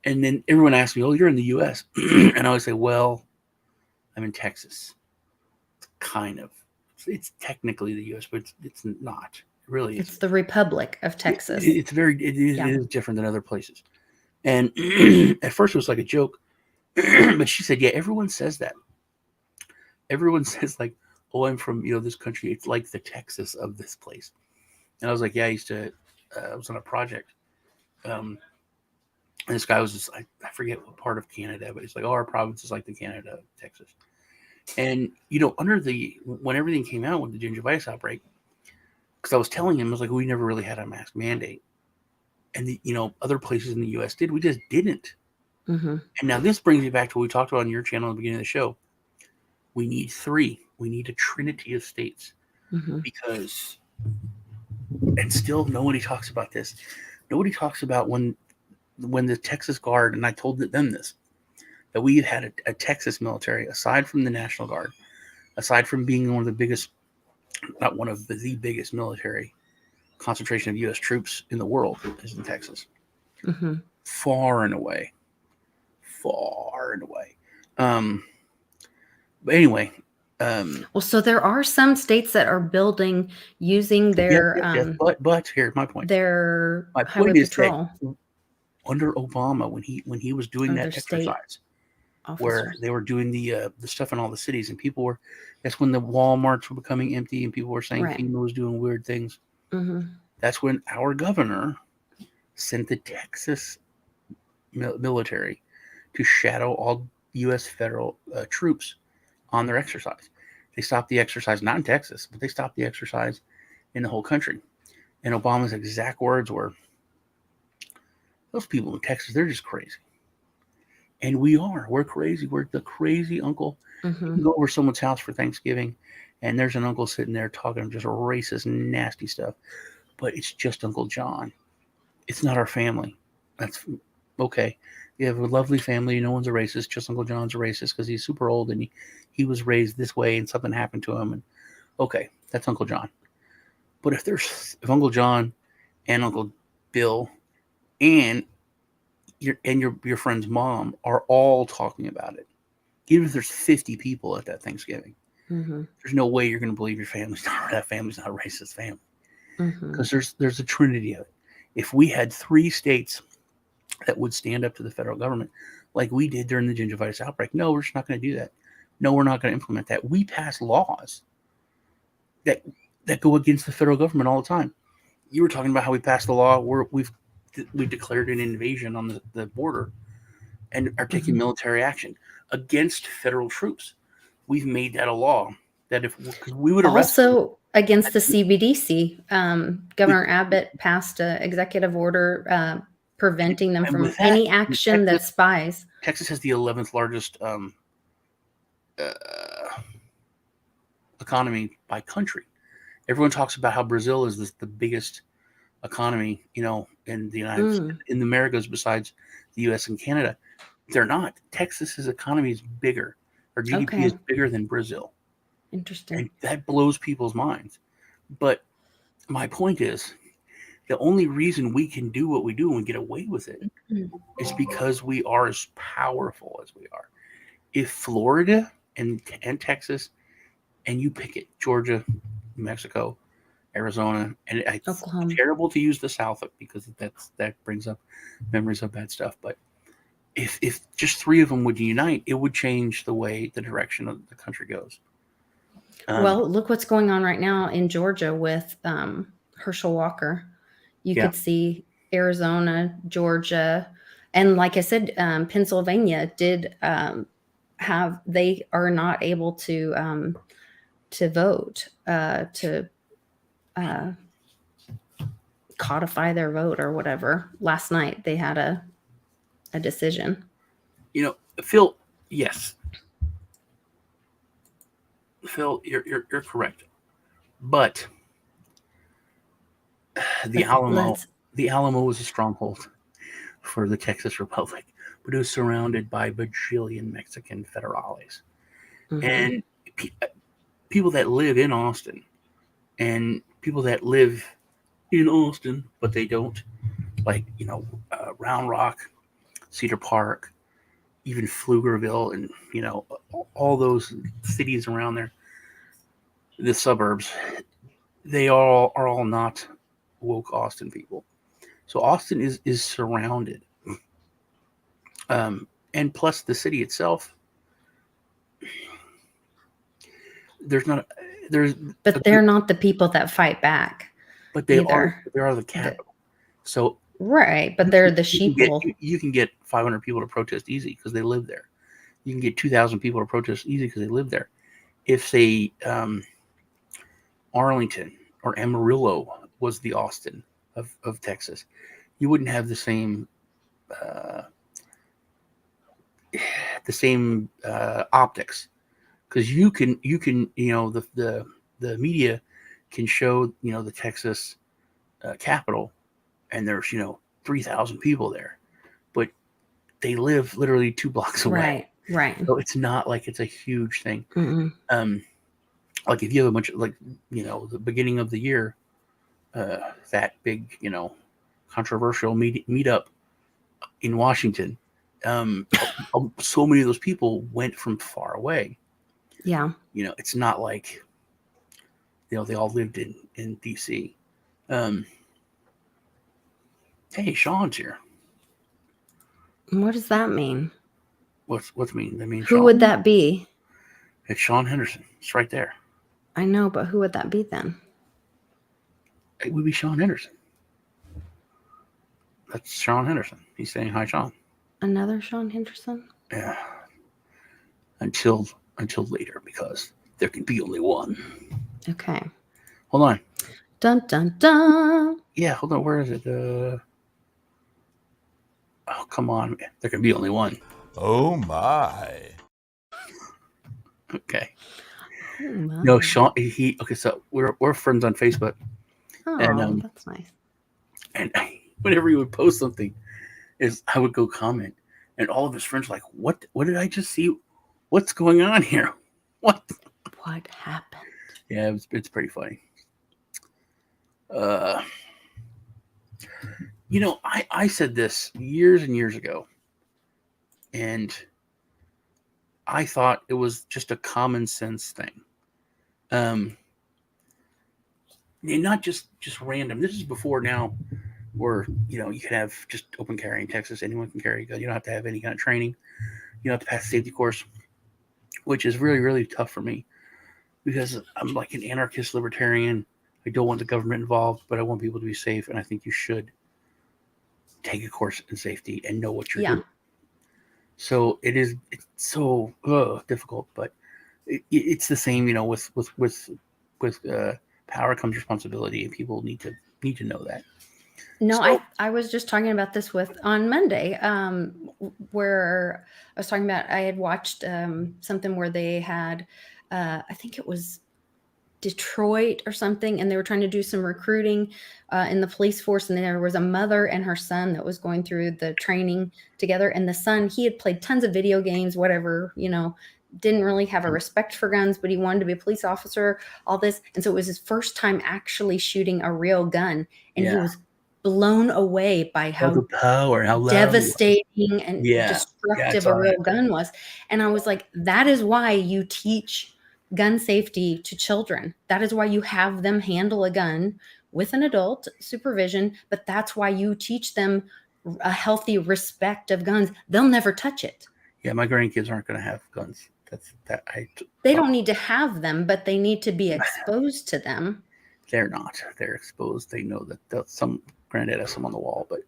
and then everyone asked me, "Oh, you're in the U.S.," and I would say, "Well, I'm in Texas. Kind of. It's technically the U.S., but it's not really is. It's the Republic of Texas. It's very, it Yeah. is different than other places. And at first it was like a joke, but she said, yeah, everyone says that. Everyone says like, oh, I'm from, this country. It's like the Texas of this place. And I was like, yeah, I was on a project. Um, and this guy was just, I forget what part of Canada, but he's like, oh, our province is like the Canada of Texas. And, when everything came out with the gingivitis outbreak, because I was telling him, I was like, we never really had a mask mandate. And, other places in the U.S. did. We just didn't. Mm-hmm. And now this brings me back to what we talked about on your channel at the beginning of the show. We need three. We need a trinity of states. Mm-hmm. Because, and still nobody talks about this. Nobody talks about when the Texas Guard, and I told them this, that we had a Texas military, aside from the National Guard, aside from being one of the biggest, not one of the biggest military concentration of U.S. troops in the world is in Texas. Mm-hmm. Far and away. Far and away. But anyway. Well, so there are some states that are building using Yes. But here's my point. their My highway point is that patrol under Obama, when he was doing or that their state exercise, where officers. they were doing the stuff in all the cities, and people were, that's when the Walmarts were becoming empty, and people were saying Right. FEMA was doing weird things. Mm-hmm. That's when our governor sent the Texas military to shadow all U.S. federal troops on their exercise. They stopped the exercise, not in Texas, but they stopped the exercise in the whole country. And Obama's exact words were, those people in Texas, they're just crazy. And we're crazy. We're the crazy uncle. Mm-hmm. You can go over someone's house for Thanksgiving, and there's an uncle sitting there talking just racist, nasty stuff. But it's just Uncle John. It's not our family. That's okay. You have a lovely family. No one's a racist. Just Uncle John's a racist because he's super old and he was raised this way and something happened to him. And okay, that's Uncle John. But if Uncle John and Uncle Bill and your friend's mom are all talking about it, even if there's 50 people at that Thanksgiving, Mm-hmm. there's no way you're going to believe that family's not a racist family, because Mm-hmm. there's a trinity of it. If we had three states that would stand up to the federal government like we did during the gingivitis outbreak, no, we're just not going to do that. No, we're not going to implement that. We pass laws that go against the federal government all the time. You were talking about how we passed the law where we've declared an invasion on the border and are taking Mm-hmm. military action against federal troops. We've made that a law that if we would arrest them, Also, against the CBDC, Governor Abbott passed an executive order preventing them and from with that, any action that spies. Texas has the 11th largest economy by country. Everyone talks about how Brazil is the biggest economy, in the in the Americas besides the U.S. and Canada. They're not. Texas's economy is bigger. Our GDP is Okay. bigger than Brazil, Interesting. and that blows people's minds. But my point is, the only reason we can do what we do and we get away with it is because we are as powerful as we are. If Florida and Texas, and you pick it, Georgia, New Mexico, Arizona, and it's Oklahoma. terrible to use the South because that brings up memories of bad stuff. But if just three of them would unite, it would change the way the direction of the country goes. Well, look what's going on right now in Georgia with Herschel Walker. You Yeah. could see Arizona, Georgia, and like I said, Pennsylvania did they are not able to vote to codify their vote or whatever. Last night they had a decision. Phil, yes. Phil, you're correct. But the Alamo was a stronghold for the Texas Republic, but it was surrounded by bajillion Mexican federales. Mm-hmm. And people that live in Austin and people that live in Austin, but they don't, like, Round Rock, Cedar Park, even Pflugerville, and, all those cities around there, the suburbs, they all are all not woke Austin people. So Austin is surrounded, and plus the city itself. There's not there's But they're not the people that fight back but either. they are the The, capital. So right, but they're the you can get 500 people to protest easy because they live there. You can get 2,000 people to protest easy because they live there. If say Arlington or Amarillo was the Austin of Texas, you wouldn't have uh, the same optics because the media can show the Texas Capitol and there's 3,000 people there, but they live literally 2 blocks away. right. So it's not like it's a huge thing. Mm-mm. Like if you have a bunch of the beginning of the year, that big controversial meetup in Washington, um, so many of those people went from far away. Yeah. It's not like they all lived in DC. Um, hey, Sean's here. What does that mean? What's mean? I mean, Who Sean. would that be? It's Sean Henderson. It's right there. I know, but who would that be then? It would be Sean Henderson. That's Sean Henderson. He's saying hi, Sean. Another Sean Henderson? Yeah. Until later, because there can be only one. Okay. Hold on. Dun dun dun. Yeah, hold on. Where is it? Oh, come on. There can be only one. Oh my. Okay. Oh my. No, Sean. Okay. So we're friends on Facebook, Oh, and that's nice. and whenever he would post something, I would go comment, and all of his friends were like, "What did I just see? What's going on here? What happened?" Yeah, it's pretty funny. I said this years and years ago, and I thought it was just a common sense thing. And not just random. This is before now, where you can have just open carry in Texas. Anyone can carry a gun. You don't have to have any kind of training. You don't have to pass a safety course, which is really really tough for me because I'm like an anarchist libertarian. I don't want the government involved, but I want people to be safe, and I think you should take a course in safety and know what you're doing. So it's so difficult, but it's the same, with power comes responsibility, and people need to know that. No, So, I was just talking about this on Monday, where I was talking about I had watched something where they had, I think it was Detroit or something, and they were trying to do some recruiting in the police force, and there was a mother and her son that was going through the training together, and the son, he had played tons of video games, whatever, didn't really have a respect for guns, but he wanted to be a police officer, all this, and so it was his first time actually shooting a real gun, and he was blown away by how the power, how devastating and yeah, destructive a real gun was. And I was like, that is why you teach gun safety to children. That is why you have them handle a gun with an adult supervision, but that's why you teach them a healthy respect of guns. They'll never touch it. Yeah, my grandkids aren't going to have guns. They don't need to have them, but they need to be exposed to them. They're not. They're exposed. They know that some granddad has some on the wall. But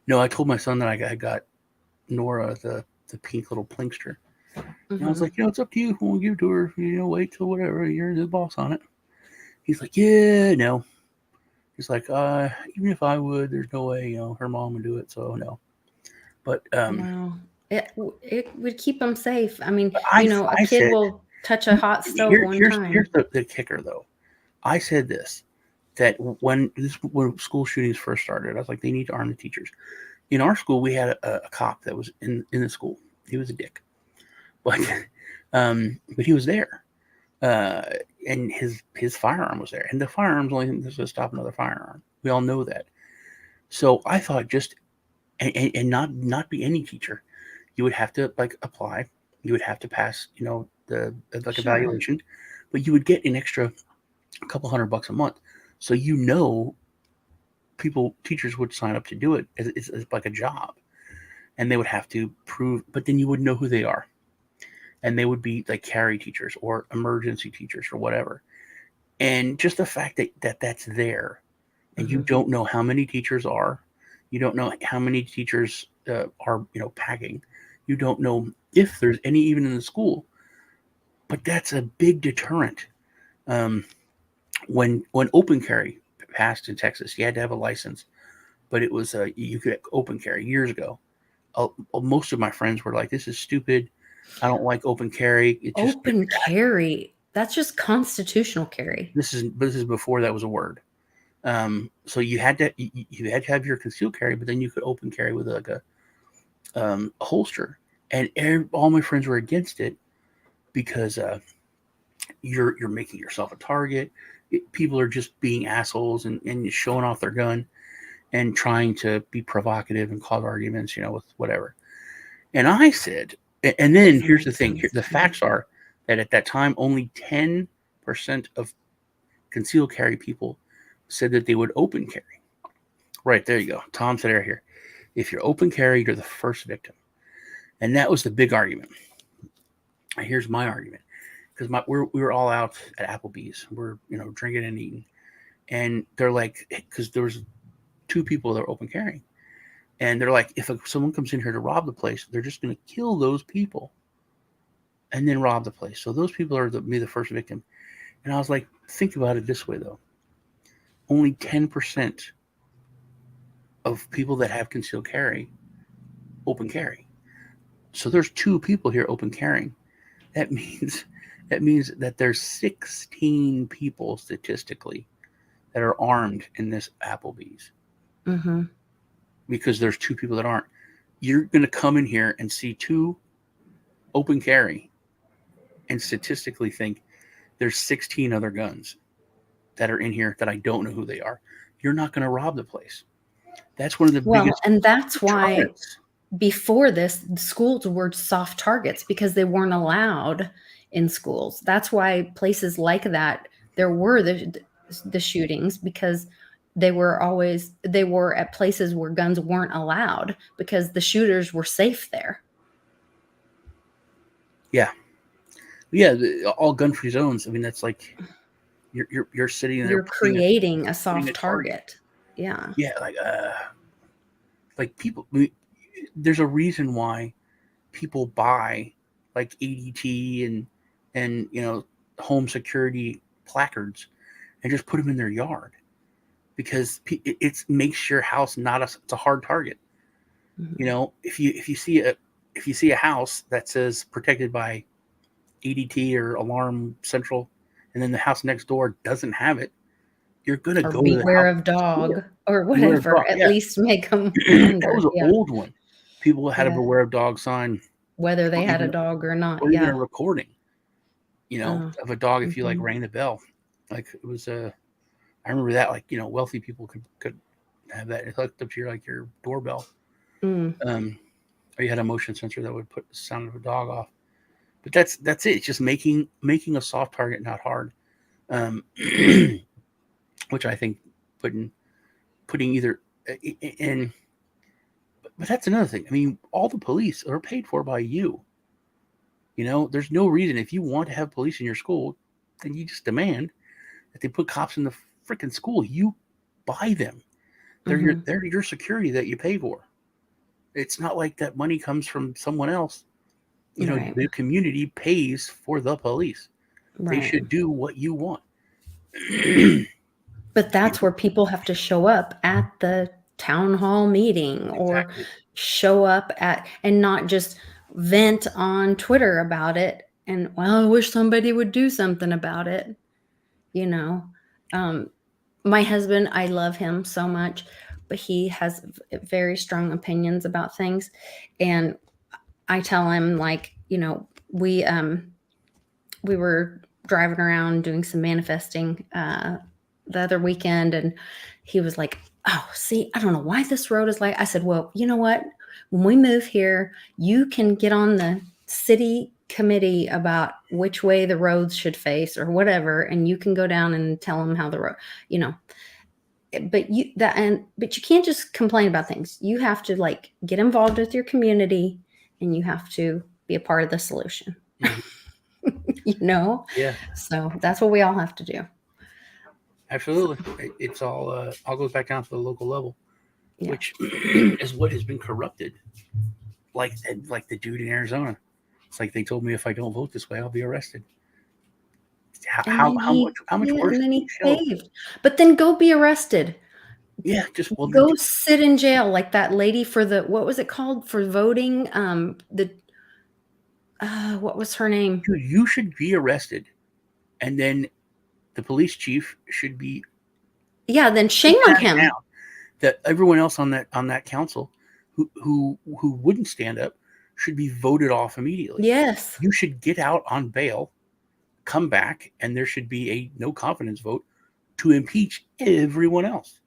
no, I told my son that I got Nora the pink little plinkster. Mm-hmm. And I was like, it's up to you who will give to her. Wait till whatever. You're the boss on it. He's like, yeah, no. He's like, even if I would, there's no way, her mom would do it. So no. But wow. It would keep them safe. I mean, a kid will touch a hot stove one time. Here's the kicker, though. I said this, that when school shootings first started, I was like, they need to arm the teachers. In our school, we had a cop that was in the school. He was a dick, but he was there, and his firearm was there, and the firearm's only thing to stop another firearm. We all know that. So I thought and not be any teacher. You would have to apply. You would have to pass, the Sure. evaluation, but you would get an extra couple $100 a month. So teachers would sign up to do it. It's like a job, and they would have to prove. But then you would know who they are, and they would be like carry teachers or emergency teachers or whatever. And just the fact that's there, and you Mm-hmm. don't know how many teachers are, you don't know how many teachers are packing, you don't know if there's any even in the school. But that's a big deterrent. Um, when open carry passed in Texas, you had to have a license, but it was you could open carry years ago. Most of my friends were like, "This is stupid. I don't like open carry. It just Open carry. That's just constitutional carry. this is before that was a word." So you had to have your concealed carry, but then you could open carry with like a holster. And all my friends were against it because you're making yourself a target. People are just being assholes and showing off their gun and trying to be provocative and cause arguments, with whatever. And I said, and then Doesn't here's the make thing: sense. the facts are that at that time, only 10% of concealed carry people said that they would open carry. Right, there you go. Tom said it here. If you're open carry, you're the first victim. And that was the big argument. Here's my argument. Because we were all out at Applebee's. We're, drinking and eating. And they're like, because there was two people that were open carrying. And they're like, if someone comes in here to rob the place, they're just going to kill those people and then rob the place. So those people are be the first victim. And I was like, think about it this way, though. Only 10% of people that have concealed carry open carry. So there's two people here open carrying. That means that there's 16 people statistically that are armed in this Applebee's. Mm-hmm. Because there's two people that aren't. You're going to come in here and see two open carry and statistically think there's 16 other guns that are in here that I don't know who they are. You're not going to rob the place. That's one of the Well, biggest and that's why deterrents. before this, the schools were soft targets because they weren't allowed in schools. That's why places like that, there were the shootings because they were at places where guns weren't allowed because the shooters were safe there. Yeah, all gun-free zones. I mean, that's like you're sitting there. You're creating a soft a target. target. Yeah. Yeah, like people. There's a reason why people buy like ADT and home security placards and just put them in their yard because it makes your house it's a hard target. Mm-hmm. If you see a house that says protected by ADT or Alarm Central, and then the house next door doesn't have it, you're gonna Or go to the beware house of dog or beware of whatever. dog. At Yeah, least make them that wonder. was an Yeah. old one. People had a Yeah. beware of dog sign, Whether they or had a even dog or not. or even Yeah. a recording, of a dog if you like Mhm. rang the bell. Like it was I remember that, like, wealthy people could have that. It hooked up to your doorbell. Mm. Or you had a motion sensor that would put the sound of a dog off. But that's it. It's just making a soft target not hard. Um, which I think putting either in. But that's another thing. I mean, all the police are paid for by you. There's no reason if you want to have police in your school, then you just demand that they put cops in the freaking school. You buy them. Mhm. They're your security that you pay for. It's not like that money comes from someone else. Right. The community pays for the police. They Right. should do what you want. But that's where people have to show up at the town hall meeting or Exactly. show up and not just vent on Twitter about it. And, well, I wish somebody would do something about it. You know, um, my husband, I love him so much, but he has very strong opinions about things. And I tell him, like, we were driving around doing some manifesting the other weekend, and he was like, "Oh, see, I don't know why this road is like." I said, "Well, you know what? When we move here, you can get on the city committee about which way the roads should face or whatever, and you can go down and tell them how the road, you know. But you can't just complain about things. You have to like get involved with your community, and you have to be a part of the solution. Mhm. You know, Yeah, so that's what we all have to do. absolutely. It's all goes back down to the local level, Yeah. which is what has been corrupted. Like the dude in Arizona. It's like they told me if I don't vote this way, I'll be arrested. And then How much worse and then can you he show? caved. But then go be arrested. Yeah, just well then Go sit in jail like that lady for the, what was it called, for voting? What was her name? dude, you should be arrested, and then the police chief should be Yeah, then shame on patted down. him. That everyone else on that council who wouldn't stand up should be voted off immediately. Yes. You should get out on bail, come back, and there should be a no confidence vote to impeach everyone else.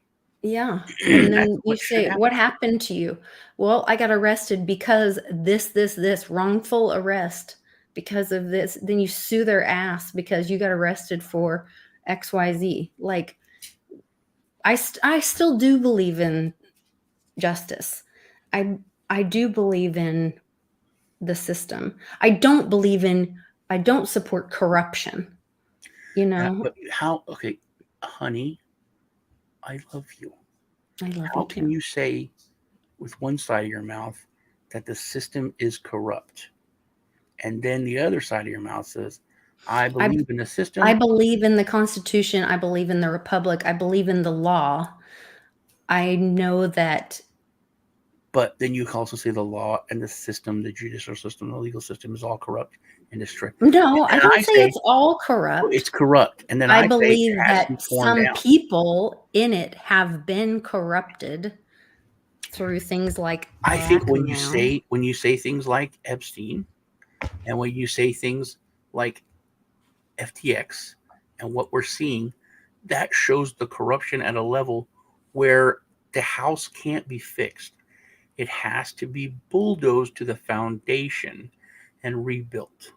Yeah. And That's then you what should say, happen. what happened to you? Well, I got arrested because this wrongful arrest because of this. Then you sue their ass because you got arrested for XYZ. Like, I still do believe in justice. I do believe in the system. I don't support corruption, you know? But how? Okay, honey, I love you. I love you How can too. you say with one side of your mouth that the system is corrupt, and then the other side of your mouth says, "I I believe in the I system"? believe in the Constitution, I believe in the Republic, I believe in the law. I know that. But then you can also say the law and the system, the judicial system, the legal system is all corrupt and destroyed. No, I And don't I say say, it's all well, it's corrupt. corrupt. And then I I say it believe has to be that torn some down. people in it have been corrupted through things like I think blackmail. when you say things like Epstein and when you say things like FTX and what we're seeing, that shows the corruption at a level where the house can't be fixed. It has to be bulldozed to the foundation and rebuilt.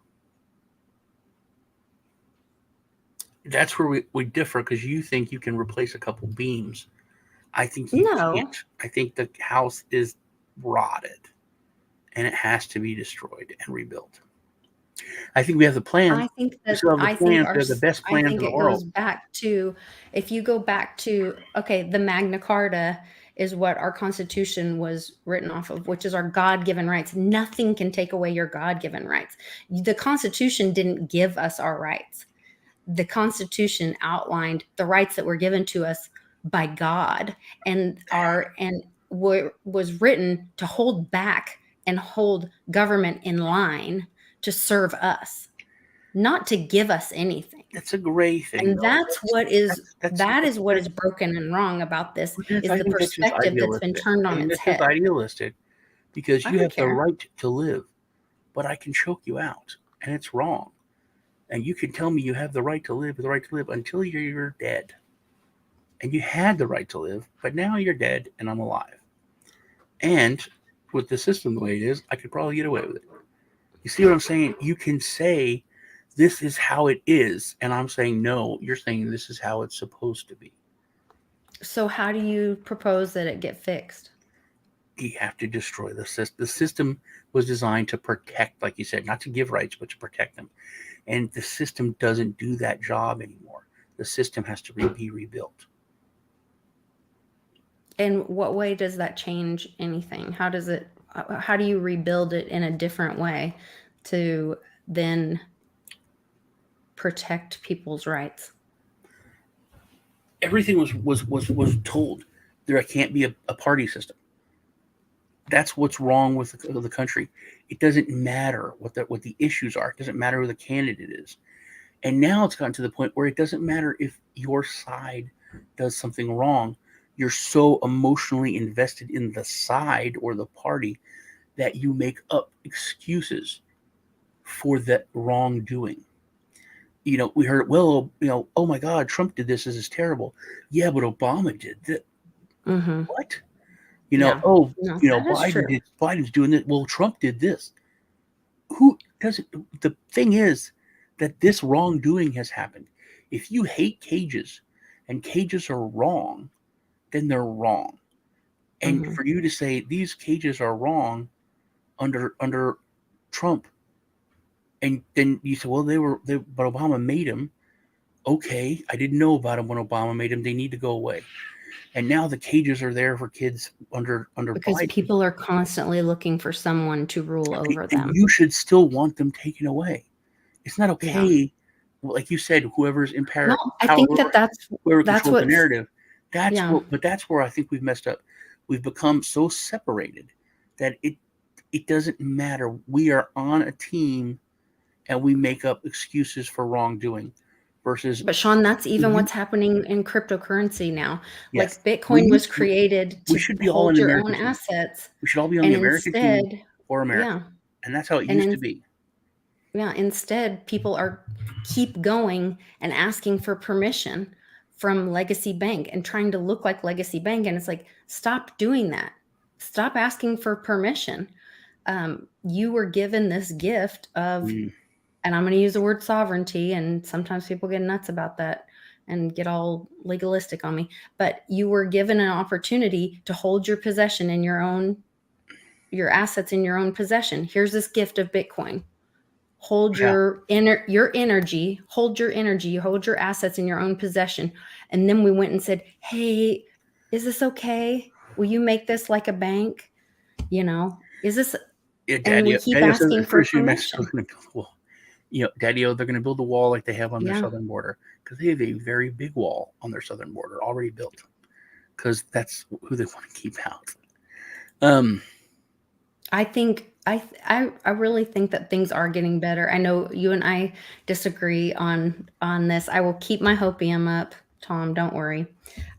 That's where we differ because you think you can replace a couple beams. I think you No, can't. I think the house is rotted and it has to be destroyed and rebuilt. I think we have the plans. We still have the plans. We have the best I plans think in the it goes world. back to, if you go back to, okay, the Magna Carta is what our Constitution was written off of, which is our God-given rights. Nothing can take away your God-given rights. The Constitution didn't give us our rights. The Constitution outlined the rights that were given to us by God, and was written to hold back and hold government in line to serve us, not to give us anything. That's a gray thing, And though. that is what is broken and wrong about this, is I the think that's just perspective that's been idealistic. turned I on think its that's just head. idealistic because I you don't have the care. right to live, but I can choke you out, and it's wrong. And you can tell me you have the right to live, until you're dead. And you had the right to live, but now you're dead and I'm alive. And with the system the way it is, I could probably get away with it. You see what I'm saying? You can say this is how it is, and I'm saying no. You're saying this is how it's supposed to be. So how do you propose that it get fixed? You have to destroy the system. The system was designed to protect, like you said, not to give rights, but to protect them. And the system doesn't do that job anymore. The system has to be rebuilt. In what way does that change anything? How do you rebuild it in a different way to then protect people's rights? Everything was told there can't be a party system. That's what's wrong with the country. It doesn't matter what the issues are. It doesn't matter who the candidate is. And now it's gotten to the point where it doesn't matter if your side does something wrong. You're so emotionally invested in the side or the party that you make up excuses for that wrongdoing. We heard, well, oh my God, Trump did this. This is terrible. Yeah, but Obama did that. Mm-hmm. What? Yeah. Oh, No, that is true. Biden's doing this. Well, Trump did this. Who? doesn't. The thing is that this wrongdoing has happened. If you hate cages, and cages are wrong, then they're wrong. And Hmm. for you to say these cages are wrong under Trump, and then you say, well, but Obama made them. Okay, I didn't know about them when Obama made them. They need to go away. And now the cages are there for kids under Because Biden. people are constantly looking for someone to rule over And them. you should still want them taken away. It's not Yeah. okay, like you said, whoever's in No, I power, think that whoever that's controls the what's narrative. yeah. That's where I think we've messed up. We've become so separated that it doesn't matter. We are on a team and we make up excuses for wrongdoing versus But Sean, that's when even you what's happening in cryptocurrency now. yes, Like when Bitcoin you was created we to should be all on hold the your own American team. assets, We should all be on and the American team instead, for America. yeah, And that's how it and used to in, be. yeah, instead people are keep going and asking for permission from Legacy Bank and trying to look like Legacy Bank, and it's like, stop doing that. Stop asking for permission. You were given this gift of, Mm. and I'm going to use the word sovereignty, and sometimes people get nuts about that and get all legalistic on me, but you were given an opportunity to hold your possession in your assets in your own possession. Here's this gift of Bitcoin. Hold Yeah. your energy, hold your assets in your own possession. And then we went and said, hey, is this okay? Will you make this like a bank? Is this, Yeah, and we keep Daddy says asking that for pretty soon Mexico's permission. going to build a wall. Daddy, they're going to build a wall like they have on their Yeah. southern border because they have a very big wall on their southern border already built because that's who they want to keep out. Um, I think I really think that things are getting better. I know you and I disagree on this. I will keep my hopium up, Tom. Don't worry.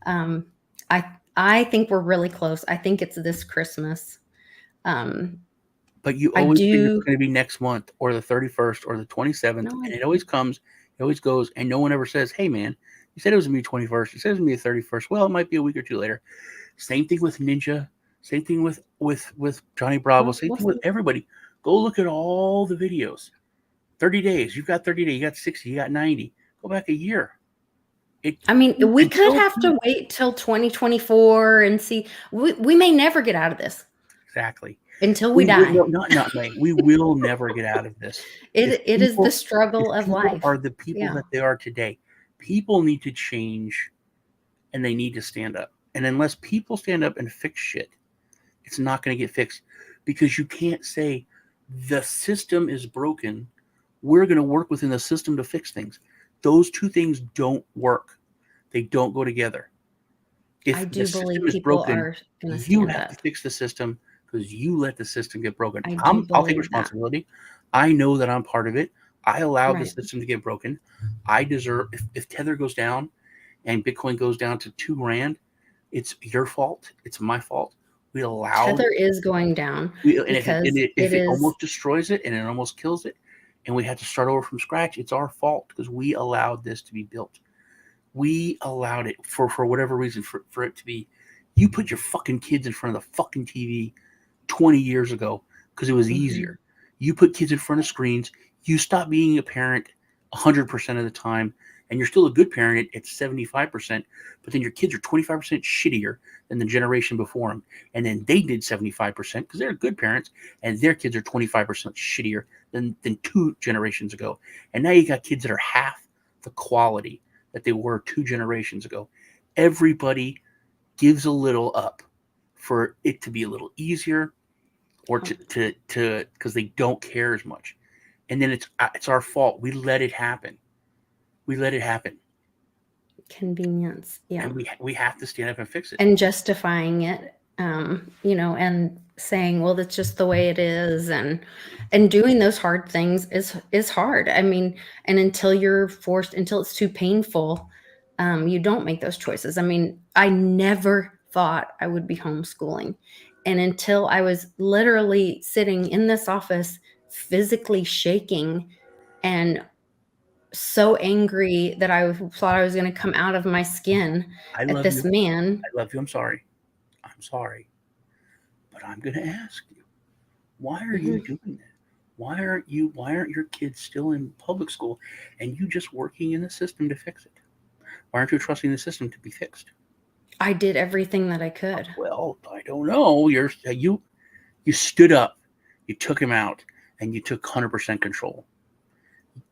Um, I I think we're really close. I think it's this Christmas. Um, but you I always think it's do. going to be next month or the 31st or the 27th, No, and it always comes, it always goes, and no one ever says, "Hey, man, you said it was going to be 21st. You said it was going to be the 31st. Well, it might be a week or two later." Same thing with Ninja. Same thing with Johnny Bravo. well, Same we'll thing with see. everybody. Go look at all the videos. 30 days. You've got 30 days. You got 60. You got 90. Go back a year. It I mean, we could until have to wait till 2024 and see. We may never get out of this exactly. until we We will die. no, not May. We will never get out of this. If It is the people struggle of are life. the people Yeah. that they are today, people need to change and they need to stand up. And unless people stand up and fix shit, it's not going to get fixed because you can't say the system is broken. We're going to work within the system to fix things. Those two things don't work. They don't go together. I If the do believe system is people broken, are going to you stand have to up. fix the system because you let the system get broken. I do I'll take believe that. responsibility. I know that I'm part of it. I allowed the Right. system to get broken. I deserve if Tether goes down and Bitcoin goes down to $2,000, it's your fault. It's my fault. We allowed Tether is going down and because it if it is, almost destroys it and it almost kills it, and we have to start over from scratch, it's our fault because we allowed this to be built. We allowed it for whatever reason for it to be. You put your fucking kids in front of the fucking TV 20 years ago because it was mhm. easier. You put kids in front of screens. You stop being a parent 100% of the time, and you're still a good parent at 75%, but then your kids are 25% shittier than the generation before them. And then they did 75% because they're good parents, and their kids are 25% shittier than two generations ago. And now you got kids that are half the quality that they were two generations ago. Everybody gives a little up for it to be a little easier or Oh, to because they don't care as much, and then it's our fault. We let it happen. We let it happen, convenience. Yeah. and we have to stand up and fix it. And justifying it, and saying, well, that's just the way it is. And doing those hard things is hard. I mean, and until it's too painful, you don't make those choices. I mean, I never thought I would be homeschooling. And until I was literally sitting in this office, physically shaking and so angry that I thought I was going to come out of my skin I at love this you. man. I love you. I'm sorry. I'm sorry, but I'm going to ask you, why are you Mhm. doing that? why aren't your kids still in public school and you just working in the system to fix it? Why aren't you trusting the system to be fixed? I did everything that I could. Well, I don't know. You stood up, you took him out, and you took 100% control.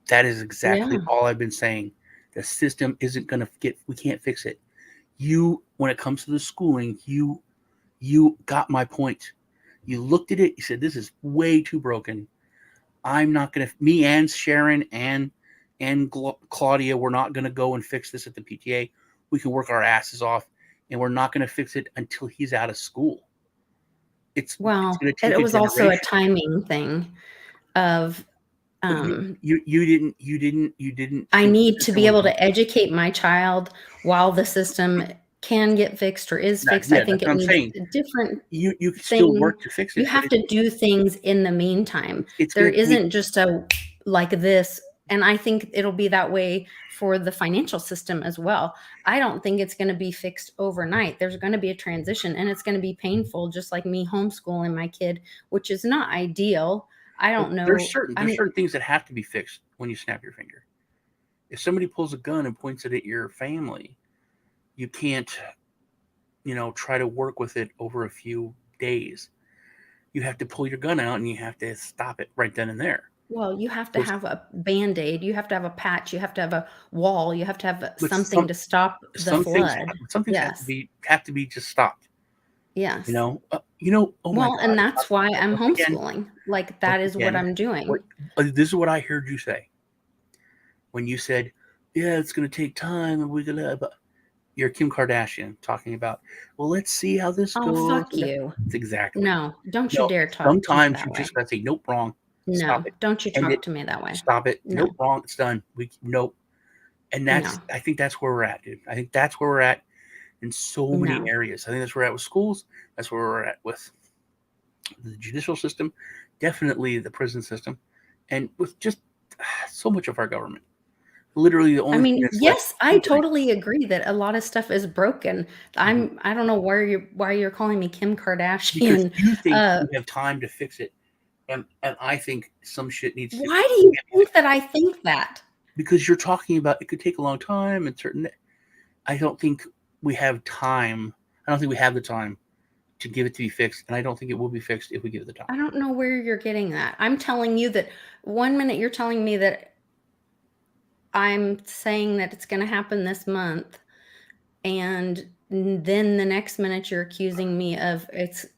That is exactly Yeah. all I've been saying. The system isn't going to get. We can't fix it. You, when it comes to the schooling, you got my point. You looked at it. You said this is way too broken. I'm not going to. Me and Sharon and Claudia, we're not going to go and fix this at the PTA. We can work our asses off, and we're not going to fix it until he's out of school. It's Well, going to take it a was also a generation. timing thing of But um you I the need to system be was able to educate my child while the system can get fixed or is not, fixed. I yeah, think that's what it I'm needs saying. a different You could still thing. work to fix You it, but have to do things in the meantime. it's There going to take. isn't just a like this. And I think it'll be that way for the financial system as well. I don't think it's going to be fixed overnight. There's going to be a transition and it's going to be painful, just like me homeschooling my kid, which is not ideal. I don't know. I There's mean, certain things that have to be fixed when you snap your finger. If somebody pulls a gun and points it at your family, you can't, try to work with it over a few days. You have to pull your gun out and you have to stop it right then and there. well, you have to So, have a Band-Aid, you have to have a patch, you have to have a wall, you have to have but something to stop the flood. some things Yes. have to be just stopped. Yes. Oh my Well, and God! that's why I'm Once again, homeschooling. Like, that is what I'm what doing. this is what I heard you say when you said, "Yeah, it's going to take time, and we're gonna." You're Kim Kardashian talking about, well, let's see how this Oh, goes. fuck you. It's exactly. No, don't you No, dare talk to me sometimes you that way. just gotta say, nope, wrong. Stop No, it. don't you End talk it. to me that way. Stop it. Nope, No, wrong. It's done. Nope. And no, I think that's where we're at, dude. I think that's where we're at in so many no. areas. I think that's where we're at with schools. That's where we're at with the judicial system, definitely the prison system, and with just so much of our government. Literally, the I only thing mean, that's left yes, is I tutoring. totally agree that a lot of stuff is broken. Mhm. I don't know why you're calling me Kim Because Kardashian. you think Uh, you have time to fix it, and I think some shit needs to why do you be think that I think that? because you're talking about it could take a long time and certain. I don't think we have time. I don't think we have the time to give it to be fixed, and I don't think it will be fixed if we give it the time. I don't know where you're getting that. I'm telling you that one minute you're telling me that I'm saying that it's going to happen this month, and then the next minute you're accusing me of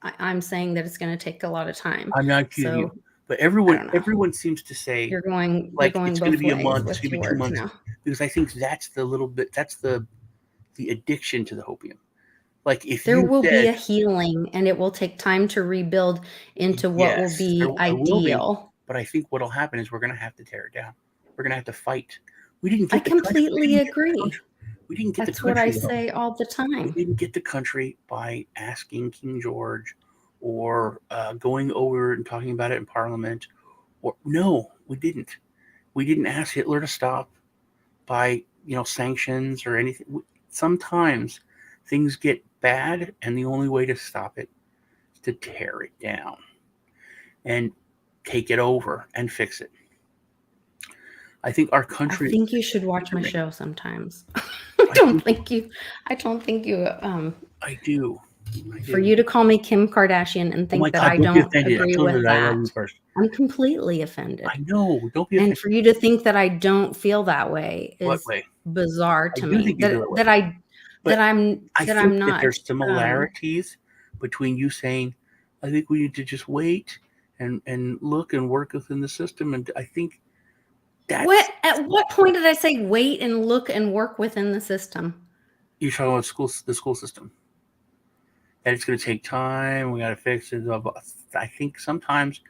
I'm saying that it's going to take a lot of time. I'm not accusing you, So but I don't know. everyone seems to say You're like going it's going to both be a ways month, it's with going to your be two words months, now. because I think that's the addiction to the hopium. Like if There you will be said a healing and it will take time to rebuild into what will yes, be there will be, ideal. but I think what'll happen is we're going to have to tear it down. We're going to have to fight. We didn't I get the country. completely agree. We didn't get the That's what I country though. say all the We time. didn't get the country by asking King George or going over and talking about it in Parliament. Or no, we didn't. We didn't ask Hitler to stop by sanctions or anything. Sometimes things get bad, and the only way to stop it is to tear it down and take it over and fix it. I think our I country think you is should watch my teetering. show sometimes. I think I don't think you I do. I for do. you to call me Kim Kardashian and Oh my think that God! I Don't be don't offended. I agree told her with that I love that. you first. I'm completely I offended. know. Don't be And offended. for you to think that I don't feel that way What is way? bizarre I to do me. think you feel that way. But I That think I'm that not there's similarities between you saying, I think we need to just wait and look and work within the system. And I think what that's at what point did I say wait and look and work within the system? you're talking about the school system. And it's going to take time. We got to fix it. Blah, blah. I think sometimes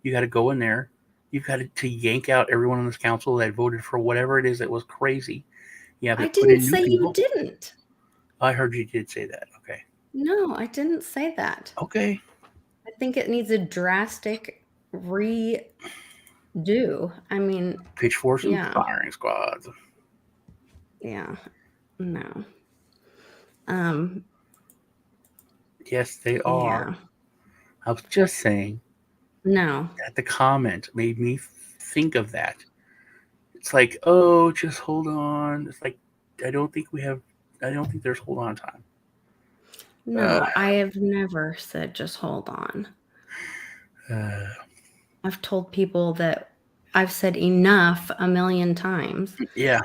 you got to go in there. You've got to yank out everyone on this council that voted for whatever it is that was crazy. You have I to put didn't in new say you people. didn't. I heard you did say that. Okay. No, I didn't say that. Okay. I think it needs a drastic redo. I mean, Pitchforks and yeah, firing squads. yeah, no. Um, Yes, they are. yeah, I was just saying. No. the comment made me think of that. It's like, oh, just hold on. It's like, I don't think we have. I don't think there's hold on time. No, I have never said just hold on. Uh, I've told people that I've said enough a million times. yeah,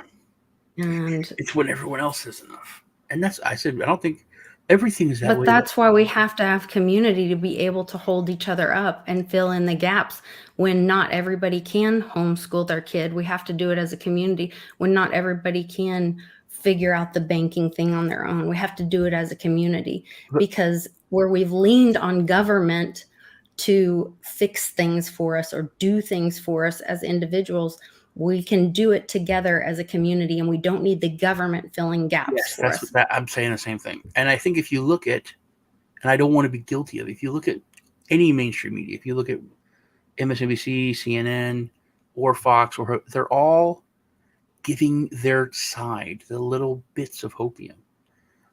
And it's when everyone else says enough, and that's I said. I don't think everything is that but way. that's why we have to have community to be able to hold each other up and fill in the gaps when not everybody can homeschool their kid. We have to do it as a community when not everybody can figure out the banking thing on their own. We have to do it as a community But because where we've leaned on government to fix things for us or do things for us as individuals, we can do it together as a community and we don't need the government filling gaps yes, for that's us. that. I'm saying the same thing, and I think if you look at, and I don't want to be guilty of it, if you look at any mainstream media, if you look at MSNBC, CNN, or Fox, or they're all giving their side, the little bits of hopium.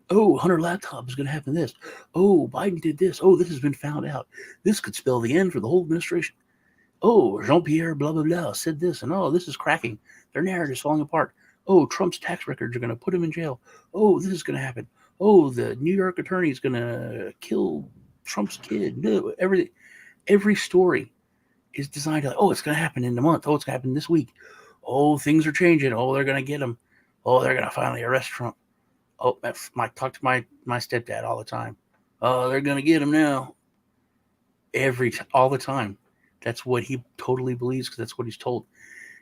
Oh, Hunter laptop is going to happen this. Oh, Biden did this. Oh, this has been found out. This could spell the end for the whole administration. Oh, Jean-Pierre blah, blah, blah said this. And oh, this is cracking. Their narrative's falling apart. Oh, Trump's tax records are going to put him in jail. Oh, this is going to happen. Oh, the New York attorney is going to kill Trump's kid. No, every story is designed to, like, oh, it's going to happen in a month. Oh, it's going to happen this week. Oh, things are changing. Oh, they're going to get him. Oh, they're going to finally arrest Trump. Oh, talk to my stepdad all the time. Oh, they're going to get him now. All the time. That's what he totally believes because that's what he's told.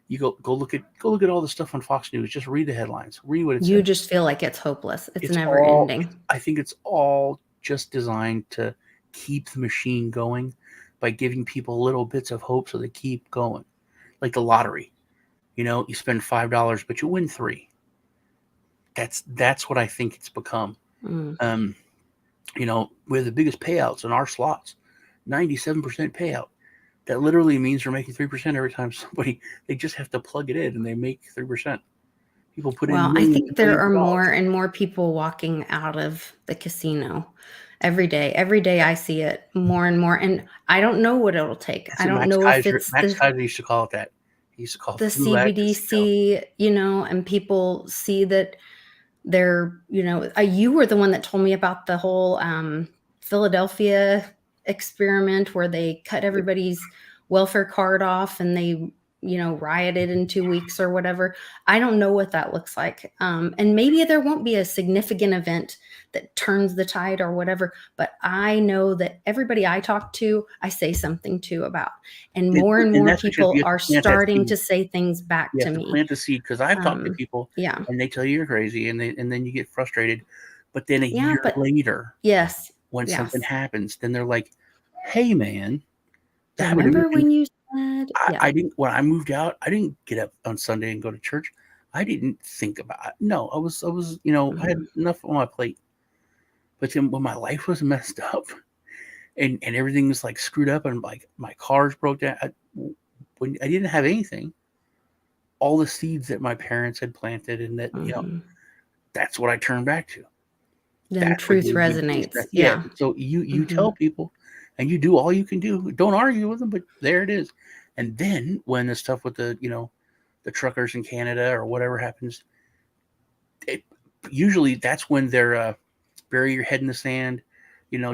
You go look at all the stuff on Fox News. Just read the headlines. Read what it You says. just feel like it's hopeless. It's It's never all. ending. I think it's all just designed to keep the machine going by giving people little bits of hope so they keep going. Like the lottery. You spend $5 but you win 3. That's what I think it's become. Mm. We're the biggest payouts in our slots, 97% payout. That literally means we're making 3% every time they just have to plug it in and they make 3%. People put in Well, I millions think and there millions are of dollars. more and more people walking out of the casino every day. Every day I see it more and more. And I don't know what it'll take. That's I what don't Max know if Kaiser it's Max Kaiser used to call it that. He used to call it the Fluoride Casino. CBDC, and people see that they're, you were the one that told me about the whole Philadelphia experiment where they cut everybody's welfare card off and they, rioted in 2 weeks or whatever. I don't know what that looks like. And maybe there won't be a significant event that turns the tide or whatever, but I know that everybody I talk to, I say something to about. And And more that's what you people have to are plant that starting seed. to say things back You to have to me. plant the seed because I've talked to people Yeah. and they tell you you're crazy and then you get frustrated. But then a Yeah, year but later, yes. when something Yes. happens, then they're like, "Hey, man, that happened to me." Remember And when you said I didn't when I moved out. I didn't get up on Sunday and go to church. I didn't think about it. No, I had Mhm. enough on my plate. But then when my life was messed up and everything was like screwed up and like my cars broke down, when I didn't have anything, all the seeds that my parents had planted and that Mhm. that's what I turned back to. Then That's what truth gave me peace. resonates. Yeah. Yeah. So you tell Mhm. people, and you do all you can do. Don't argue with them, but there it is. And then when the stuff with the truckers in Canada or whatever happens, it, usually that's when they're bury your head in the sand,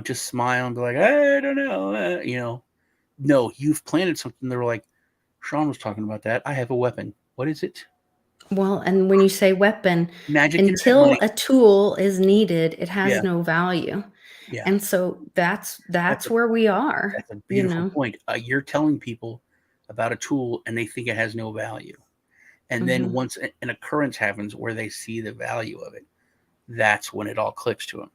just smile and be like, I don't know, No, you've planted something. They were like, Sean was talking about that. I have a weapon. What is it? Well, and when you say weapon, Magic internet until money. a tool is needed, it has Yeah, no value. yeah. And so that's That's that's a where we are, that's a beautiful point. You're telling people about a tool and they think it has no value. And then Mhm. once an occurrence happens where they see the value of it, that's when it all clicks to them.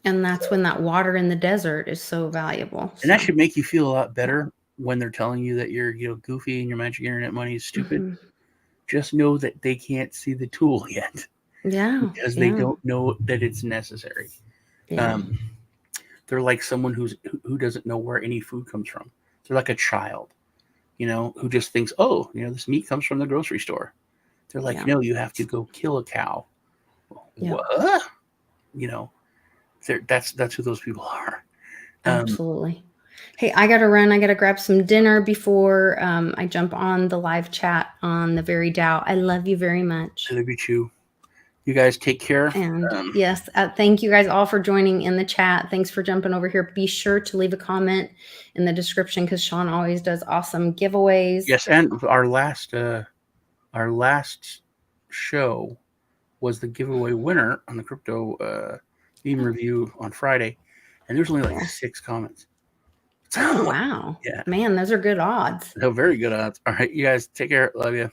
And that's when that water in the desert is so valuable. And that So, should make you feel a lot yeah. better when they're telling you that you're goofy and your magic internet money is stupid. Mhm. Just know that they can't see the tool yet Yeah. because they Yeah. don't know that it's necessary. Yeah. Um, they're like someone who doesn't know where any food comes from. They're like a child, who just thinks, oh, this meat comes from the grocery store. They're like, Yeah. no, you have to go kill a cow. Yeah. What? You know, that's who those people are. Um, Absolutely. Hey, I got to run. I got to grab some dinner before I jump on the live chat on the Very Dow. I love you very much. I love you too. You guys take care. And yes, thank you guys all for joining in the chat. Thanks for jumping over here. Be sure to leave a comment in the description because Sean always does awesome giveaways. Yes, and our last show was the giveaway winner on the crypto meme review on Friday, and there's only like 6 comments. Oh wow! Yeah, man, those are good odds. No, very good odds. All right, you guys take care. Love you.